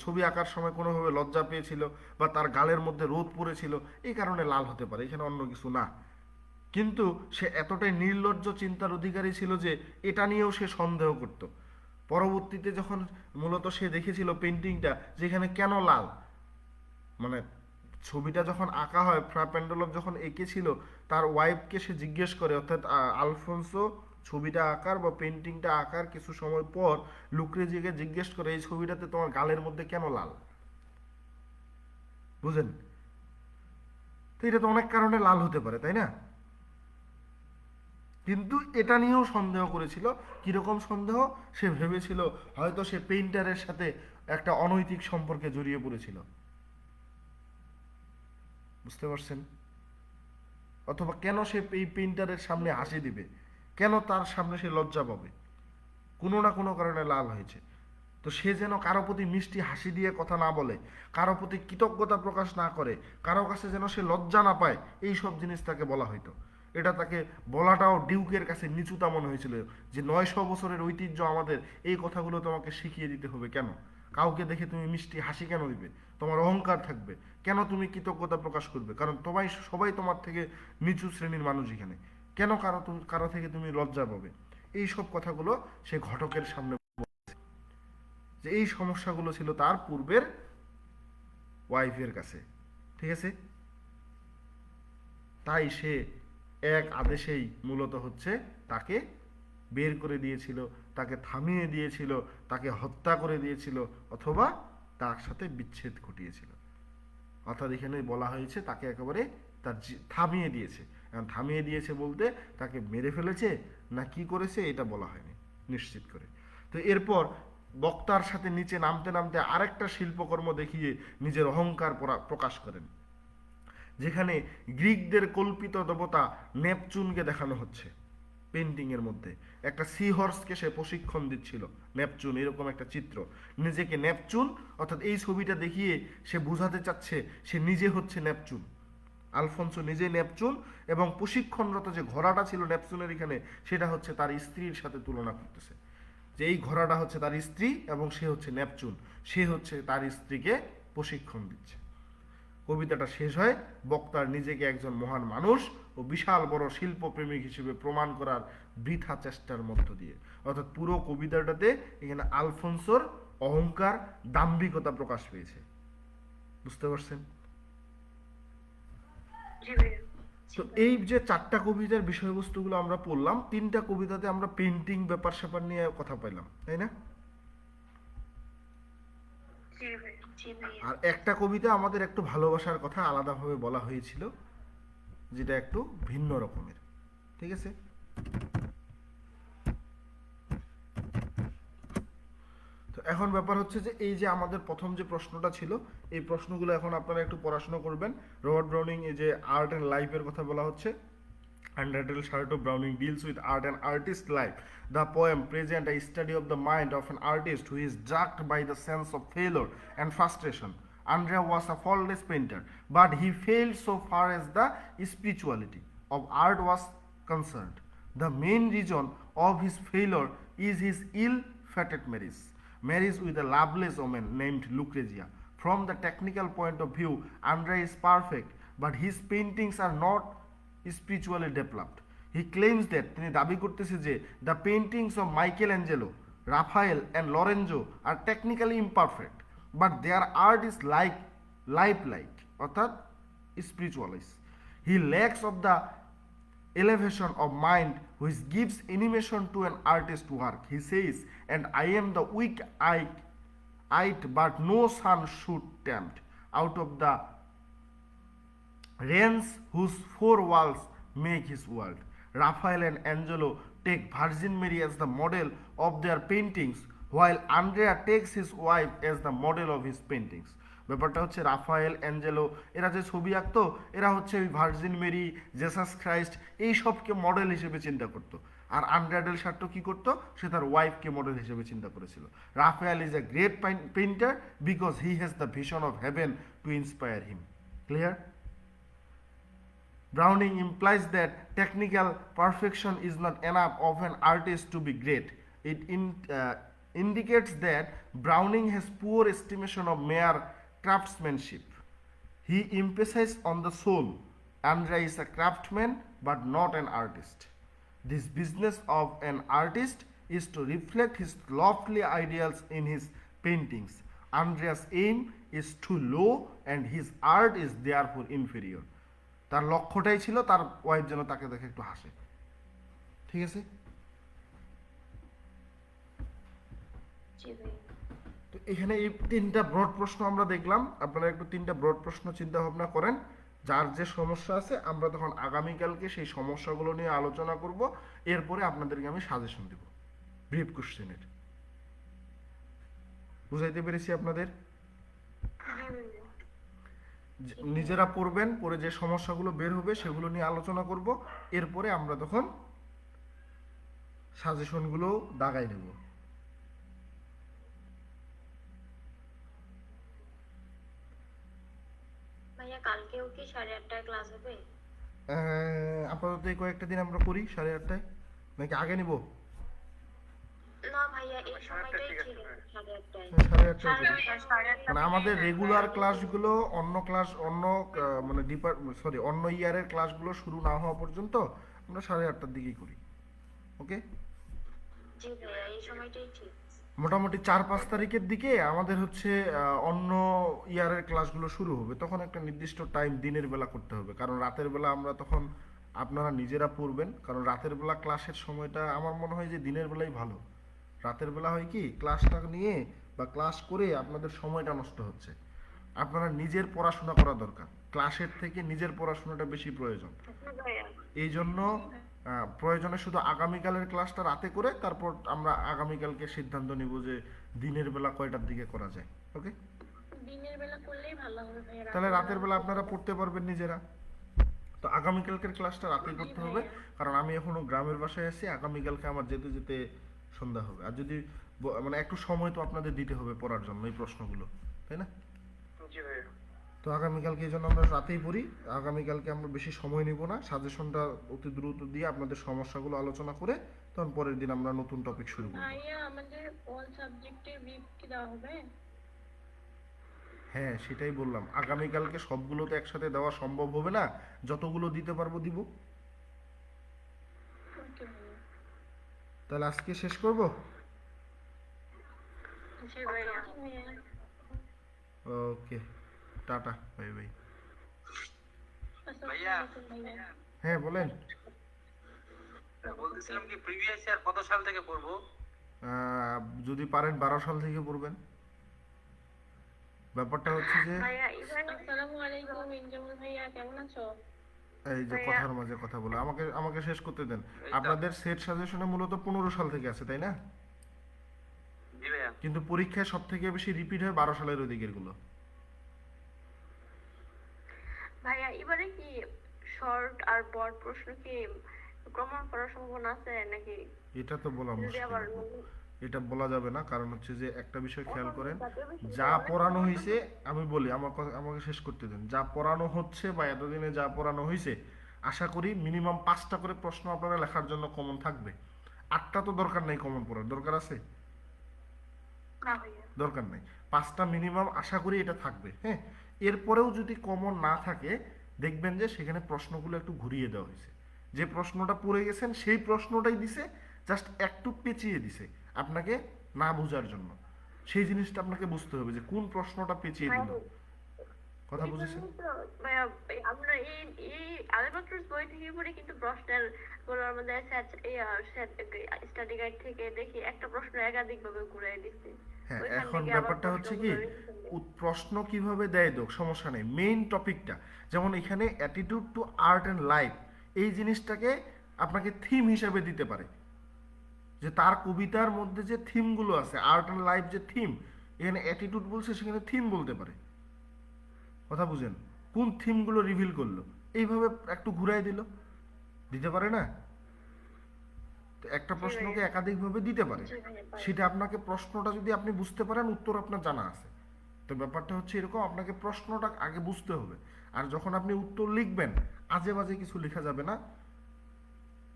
ছবি আঁকার সময় কোনোভাবে লজ্জা পেয়েছিল বা তার গালের মধ্যে রোদ পড়েছিল, এই কারণে লাল হতে পারে, এখানে অন্য কিছু না। কিন্তু সে এতটাই নির্লজ্জ চিন্তার অধিকারী ছিল যে এটা নিয়েও সে সন্দেহ করত। পরবর্তীতে যখন মূলত সে দেখেছিল পেন্টিংটা যেখানে কেন লাল, মানে ছবিটা যখন আঁকা হয়, ফ্রা পেন্ডেলভ যখন এঁকেছিল তার ওয়াইফকে সে জিজ্ঞেস করে, অর্থাৎ আলফোনসো ছবিটা আঁকার বা পেন্টিংটা আঁকার কিছু সময় পর লুক্রেজিয়াকে জিজ্ঞেস করে এই ছবিটাতে তোমার গালের মধ্যে কেন লাল। বুঝেন? তো এটা তো অনেক কারণে লাল হতে পারে, তাই না? কিন্তু এটা নিয়েও সন্দেহ করেছিল। কিরকম সন্দেহ? সে ভেবেছিল হয়তো সে পেইন্টারের সাথে একটা অনৈতিক সম্পর্কে জড়িয়ে পড়েছিল। বুঝতে পারছেন? অথবা কেন সে এই পেইন্টারের সামনে হাসি দিবে, কেন তার সামনে সে লজ্জা পাবে, কোনো না কোনো কারণে লাল হয়েছে। তো সে যেন কারো প্রতি মিষ্টি হাসি দিয়ে কথা না বলে, কারো প্রতি কৃতজ্ঞতা প্রকাশ না করে, কারো কাছে যেন সে লজ্জা না পায়, এই সব জিনিস তাকে বলা হইতো। এটা তাকে বলাটাও ডিউকের কাছে নিচুতা মনে হয়েছিল যে 900 বছরের ঐতিহ্য আমাদের, এই কথাগুলো তোমাকে শিখিয়ে দিতে হবে কেন? কাউকে দেখে তুমি মিষ্টি হাসি কেন দিবে? তোমার অহংকার থাকবে কেন? তুমি কৃতজ্ঞতা প্রকাশ করবে? কারণ সবাই তোমার থেকে নিচু শ্রেণীর মানুষ এখানে, কেন কারো থেকে তুমি লজ্জা পাবে? এই সব কথাগুলো সে ঘটকের সামনে, যে এই সমস্যাগুলো ছিল তার পূর্বের ওয়াইফের কাছে। ঠিক আছে? তাই সে এক আদেশেই মূলত হচ্ছে তাকে বের করে দিয়েছিল, তাকে থামিয়ে দিয়েছিল, তাকে হত্যা করে দিয়েছিল, অথবা তার সাথে বিচ্ছেদ ঘটিয়েছিল। অর্থাৎ এখানে বলা হয়েছে তাকে একেবারে থামিয়ে দিয়েছে। এখন থামিয়ে দিয়েছে বলতে তাকে মেরে ফেলেছে না কি করেছে এটা বলা হয়নি নিশ্চিত করে। তো এরপর বক্তার সাথে নিচে নামতে নামতে আরেকটা শিল্পকর্ম দেখিয়ে নিজের অহংকার প্রকাশ করেন, যেখানে গ্রিকদের কল্পিত দেবতা নেপচুনকে দেখানো হচ্ছে। পেন্টিং এর মধ্যে একটা সি হর্সকে সে প্রশিক্ষণ দিচ্ছিল, নেপচুন এরকম একটা চিত্র, নিজেকে নেপচুন, অর্থাৎ এই ছবিটা দেখিয়ে সে বোঝাতে চাচ্ছে সে নিজে হচ্ছে নেপচুন। আলফোনসো নিজে নেপচুন, এবং প্রশিক্ষণরত যে ঘোড়াটা ছিল নেপচুনের এখানে, সেটা হচ্ছে তার স্ত্রীর সাথে তুলনা করতেছে, যে এই ঘোড়াটা হচ্ছে তার স্ত্রী এবং সে হচ্ছে নেপচুন, সে হচ্ছে তার স্ত্রীকে প্রশিক্ষণ দিচ্ছে। কবিতাটা শেষ হয় বক্তার নিজেকে একজন মহান মানুষ ও বিশাল বড় শিল্পপ্রেমিক হিসেবে প্রমাণ করার বৃথা চেষ্টার মধ্য দিয়ে। অর্থাৎ পুরো কবিতাটাতে এখানে আলফোনসোর অহংকার, দাম্ভিকতা প্রকাশ পেয়েছে। বুঝতে পারছেন? জি ভাইয়া। তো এই যে চারটা কবিতার বিষয়বস্তুগুলো আমরা পড়লাম, তিনটা কবিতাতে আমরা পেন্টিং ব্যাপার স্যাপার নিয়ে কথা পাইলাম, তাই না? জি ভাইয়া। জি ভাইয়া। আর একটা কবিতা আমাদের একটু ভালোবাসার কথা আলাদাভাবে বলা হয়েছিল, যেটা একটু ভিন্ন রকমের। ঠিক আছে? তো এখন ব্যাপার হচ্ছে যে এই যে আমাদের প্রথম যে প্রশ্নটা ছিল, এই প্রশ্নগুলো এখন আপনারা একটু পড়াশোনা করবেন। রবার্ট ব্রাউনিং এই যে আর্ট অ্যান্ড লাইফের কথা বলা হচ্ছে, Untitled Short of Browning deals with art and artist life. The poem presents a study of the mind of an artist who is jacked by the sense of failure and frustration. Andrea was a faultless painter, but he failed so far as the spirituality of art was concerned. The main reason of his failure is his ill-fated marriage with a loveless woman named Lucrezia. From the technical point of view, Andrea is perfect, but his paintings are not spiritually developed. He claims that তিনি দাবি করতেছে যে the paintings of Michelangelo, Raphael and Lorenzo are technically imperfect, but their art is lifelike, অর্থাৎ spiritualized. He lacks of the elevation of mind which gives animation to an artist's work. He says, and I am the weak-eyed but no sun should tempt out of the rains whose four walls make his world. Raphael and Angelo take Virgin Mary as the model of their paintings, while Andrea takes his wife as the model of his paintings. ব্যাপারটা হচ্ছে রাফায়েল, অ্যাঞ্জেলো এরা যে ছবি আঁকতো, এরা হচ্ছে ওই ভার্জিন মেরি, জেসাস ক্রাইস্ট এই সবকে মডেল হিসেবে চিন্তা করতো। আর আন্দ্রেয়া ডেল সার্টো কি করতো? সে তার ওয়াইফকে মডেল হিসেবে চিন্তা করেছিল। Raphael is a great painter because he has the vision of heaven to inspire him. Clear? Browning implies that technical perfection is not enough of an artist to be great. It indicates that Browning has poor estimation of mere craftsmanship. He emphasizes on the soul. Andrea is a craftsman but not an artist. This business of an artist is to reflect his lofty ideals in his paintings. Andrea's aim is too low and his art is therefore inferior. তার লক্ষ্যটাই ছিল তার ওয়াইফ যেন তাকে দেখে একটু হাসে। ঠিক আছে? জি ভাইয়া। তো এখানে এই তিনটা ব্রড প্রশ্ন আমরা দেখলাম, আপনারা একটু তিনটা ব্রড প্রশ্ন চিন্তা ভাবনা করেন। যার যে সমস্যা আছে আমরা তখন আগামীকালকে সেই সমস্যাগুলো নিয়ে আলোচনা করব, এরপরে আপনাদেরকে আমি সাজেশন দেব ব্রিফ কোশ্চেনের। বুঝাইতে পেরেছি আপনাদের? নিজেরা পড়বেন, পরে যে সমস্যাগুলো বের হবে সেগুলো নিয়ে আলোচনা করব, এরপরে আমরা তখন সাজেশনগুলো দাগাই নেব। ভাইয়া কালকেও কি 8:30টায় ক্লাস হবে? আপাতত এই কয়েকটা দিন আমরা করি 8:30টায়, নাকি আগে নিব? না ভাইয়া এই সময়টাই ঠিক আছে 8:30টায়। 8:30টায় করি। মানে আমাদের রেগুলার ক্লাসগুলো মানে অন্য ইয়ারের ক্লাসগুলো শুরু না হওয়া পর্যন্ত আমরা 8:30টার দিকেই করি। ওকে? জি ভাইয়া এই সময়টাই ঠিক। মোটামুটি 4-5 তারিখের দিকে আমাদের হচ্ছে অন্য ইয়ারের ক্লাসগুলো শুরু হবে, তখন একটা নির্দিষ্ট টাইম দিনের বেলা করতে হবে, কারণ রাতের বেলা আমরা তখন আপনারা নিজেরা পড়বেন, কারণ রাতের বেলা ক্লাসের সময়টা আমার মনে হয় যে দিনের বেলাই ভালো। রাতের বেলা হয় কি ক্লাসটা নিয়ে বা ক্লাস করে আপনাদের সময়টা নষ্ট হচ্ছে। আপনারা নিজের পড়াশোনা করা দরকার, ক্লাসের থেকে নিজের পড়াশোনাটা বেশি প্রয়োজন। আচ্ছা ভাইয়া। এই জন্য প্রয়োজনে শুধু আগামীকালের ক্লাসটা রাতে করে তারপর আমরা আগামীকালকে সিদ্ধান্ত নিব যে দিনের বেলা কয়টার দিকে করা যায়। ওকে, দিনের বেলা করলেই ভালো হবে ভাইয়া। তাহলে রাতের বেলা আপনারা পড়তে পারবেন নিজেরা। তো আগামীকালকের ক্লাসটা রাতে করতে হবে, কারণ আমি এখনো গ্রামের বাসায় আছি, আগামীকালকে আমার যেতে যেতে সন্ধ্যা হবে। আর যদি মানে একটু সময় তো আপনাদের দিতে হবে পড়ার জন্য এই প্রশ্নগুলো, তাই না? জি ভাইয়া। তো আগামীকালকে এই জন্য আমরা রাতেই পড়ি। আগামীকালকে আমরা বেশি সময় নিব না, সাজেশনটা অতি দ্রুত দিয়ে আপনাদের সমস্যাগুলো আলোচনা করে তখন পরের দিন আমরা নতুন টপিক শুরু করব। ভাইয়া আমাদের অল সাবজেক্টের ব্রিফ কি দেওয়া হবে? হ্যাঁ, সেটাই বললাম, আগামীকালকে সবগুলো তো একসাথে দেওয়া সম্ভব হবে না, যতগুলো দিতে পারবো দিব। ওকে ভাইয়া। তাহলে আজকে শেষ করব। জি ভাইয়া। ভাইয়া। ওকে, টাটা, বাই বাই। আসসালামু আলাইকুম ভাইয়া। হ্যাঁ বলেন। বলতেছিলাম কি প্রিভিয়াস ইয়ার কত সাল থেকে পড়বো? যদি পারেন 12 সাল থেকে পড়বেন। ব্যাপারটা হচ্ছে যে ভাইয়া ইভেন আসসালামু আলাইকুম ইনজামুল ভাইয়া, কেমন আছো? এই যে কথার মাঝে কথা বলে আমাকে আমাকে শেষ করতে দেন। আপনাদের সেট সাজেশনে মূলত 15 সাল থেকে আছে, তাই না? জি ভাইয়া। কিন্তু পরীক্ষায় সব থেকে বেশি রিপিট হয় 12 সালের ওদিকের গুলো। ভাইয়া এবারে কি শর্ট আর বড় প্রশ্ন কি কমন করার সম্ভাবনা আছে নাকি? এটা তো বলা যদি মুশকিল, আবার এটা বলা যাবে না, কারণ হচ্ছে যে একটা বিষয় খেয়াল করেন, যা পড়ানো হয়েছে, আমি বলি আমাকে শেষ করতে দেন, যা পড়ানো হচ্ছে বা এতদিনে যা পড়ানো হয়েছে, আশা করি মিনিমাম 5টা করে প্রশ্ন আপনারা লেখার জন্য কমন থাকবে। 8টা তো দরকার নেই, কমন পড়ার দরকার আছে? না ভাইয়া। দরকার নেই, 5টা মিনিমাম আশা করি এটা থাকবে। হ্যাঁ, এরপরেও যদি কমন না থাকে দেখবেন যে সেখানে প্রশ্নগুলো একটু ঘুরিয়ে দেওয়া হয়েছে, যে প্রশ্নটা পড়ে গেছেন সেই প্রশ্নটাই দিছে, জাস্ট একটু পেঁচিয়ে দিছে আপনাকে না বোঝার জন্য। সেই জিনিসটা আপনাকে বুঝতে হবে যে কোন প্রশ্নটা পেঁচিয়ে দিল। কথা বুঝেছেন? ভাইয়া আমরা এই এই আলেবাত্রস বই থেকে পড়ে কিন্তু প্রশ্নের গুলো আমাদের স্টাডি গাইড থেকে দেখি একটা প্রশ্ন একাধিক ভাবে ঘুরাই দিচ্ছে। হ্যাঁ, ওইখান এখন থেকে আবার ব্যাপারটা হচ্ছে কি প্রশ্নগুলো প্রশ্ন কিভাবে দেয় দোক সমস্যা নেই, মেইন টপিকটা যেমন এখানে attitude two art and life, এই জিনিসটাকে আপনাকে থিম হিসাবে দিতে পারে, যে তার কবিতার মধ্যে যে থিমগুলো আছে, আর্ট অ্যান্ড লাইফ যে থিম, এখানে অ্যাটিটিউড বলছে সেখানে থিম বলতে পারে। কথা বুঝেন? কোন থিমগুলো রিভিল করলো, এইভাবে একটু ঘুরাই দিল, দিতে পারে না? তো একটা প্রশ্নকে একাধিকভাবে দিতে পারে, সেটা আপনাকে প্রশ্নটা যদি আপনি বুঝতে পারেন উত্তর আপনার জানা আছে। তো ব্যাপারটা হচ্ছে এরকম, আপনাকে প্রশ্নটা আগে বুঝতে হবে, আর যখন আপনি উত্তর লিখবেন আজে বাজে কিছু লেখা যাবে না।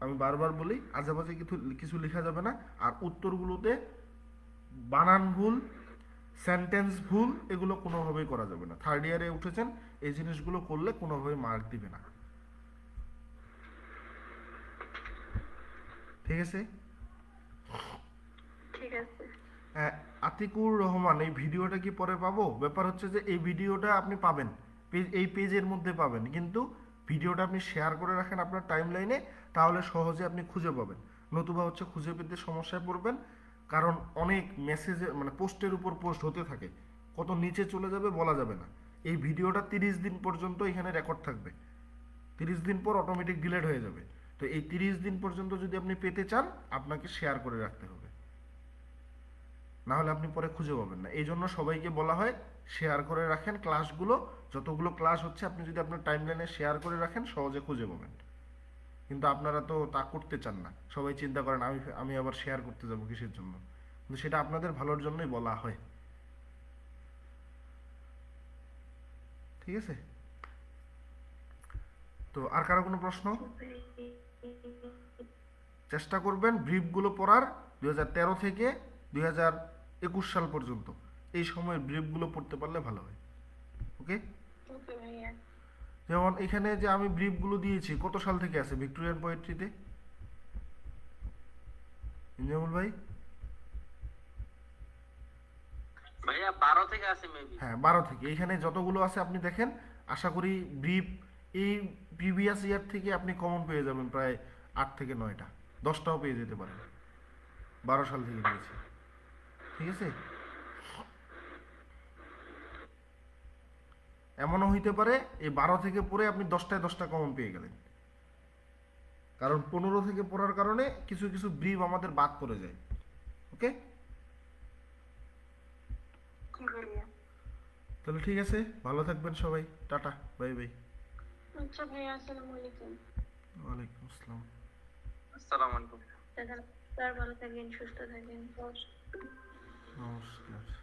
আমি বারবার বলি, আজে বাজে কিছু লেখা যাবে না। আর উত্তরগুলোতে বানান ভুল, সেন্টেন্স ভুল, এগুলো কোনোভাবেই করা যাবে না। 3rd ইয়ারে উঠেছেন, এই জিনিসগুলো করলে কোনোভাবে মার্ক দিবে না। ঠিক আছে? ঠিক আছে। আতিকুর রহমান, এই ভিডিওটা কি পরে পাবো? ব্যাপার হচ্ছে যে এই ভিডিওটা আপনি পাবেন এই পেজের মধ্যে পাবেন, কিন্তু ভিডিওটা আপনি শেয়ার করে রাখেন আপনার টাইম লাইনে, তাহলে সহজে আপনি খুঁজে পাবেন। নতুবা হচ্ছে খুঁজে পেতে সমস্যায় পড়বেন, কারণ অনেক মেসেজে মানে পোস্টের উপর পোস্ট হতে থাকে, কত নিচে চলে যাবে বলা যাবে না। এই ভিডিওটা 30 দিন পর্যন্ত এখানে রেকর্ড থাকবে, 30 দিন পর অটোমেটিক ডিলিট হয়ে যাবে। তো এই 30 দিন পর্যন্ত যদি আপনি পেতে চান আপনাকে শেয়ার করে রাখতে হবে, না হলে আপনি পরে খুঁজে পাবেন না। এই জন্য সবাইকে বলা হয় শেয়ার করে রাখেন ক্লাসগুলো, যতগুলো ক্লাস হচ্ছে আপনি যদি আপনার টাইমলাইনে শেয়ার করে রাখেন সহজে খুঁজে পাবেন। কিন্তু আপনারা তো তা করতে চান না, সবাই চিন্তা করেন আমি আবার শেয়ার করতে যাব কিসের জন্য, কিন্তু সেটা আপনাদের ভালোর জন্যই বলা হয়। ঠিক আছে? তো আর কারো কোনো প্রশ্ন? চেষ্টা করবেন ব্রিফগুলো পড়ার 2013 থেকে 2021 সাল পর্যন্ত, এই সময়ের ব্রিফগুলো পড়তে পারলে ভালো হয়। ওকে? ওকে ভাইয়া। যেমন এখানে যে আমি ব্রিফগুলো দিয়েছি কত সাল থেকে আছে ভিক্টোরিয়ান পোয়েট্রিতে? ইনজামুল ভাই ভাইয়া 12 থেকে আছে মেবি। হ্যাঁ 12 থেকে এখানে যতগুলো আছে আপনি দেখেন, আশা করি ব্রিফ এই প্রিভিয়াস ইয়ার থেকে আপনি কমন পেয়ে যাবেন প্রায় 8 থেকে 9টা, 10টাও পেয়ে যেতে পারেন। 12 সাল থেকে দিয়েছি, ঠিক আছে। এমনও হইতে পারে এই 12 থেকে পড়ে আপনি 10টায় 10টা কমন পেয়ে গেলেন, কারণ 15 থেকে পড়ার কারণে কিছু কিছু ব্রিফ আমাদের বাদ পড়ে যায়। ওকে, তাহলে ঠিক আছে, ভালো থাকবেন সবাই, টাটা, বাই বাই। আচ্ছা ভাইয়া, আসসালামু আলাইকুম। ওয়ালাইকুম আসসালাম। আসসালামু আলাইকুম। স্যার ভালো থাকেন, সুস্থ থাকেন। নমস্কার।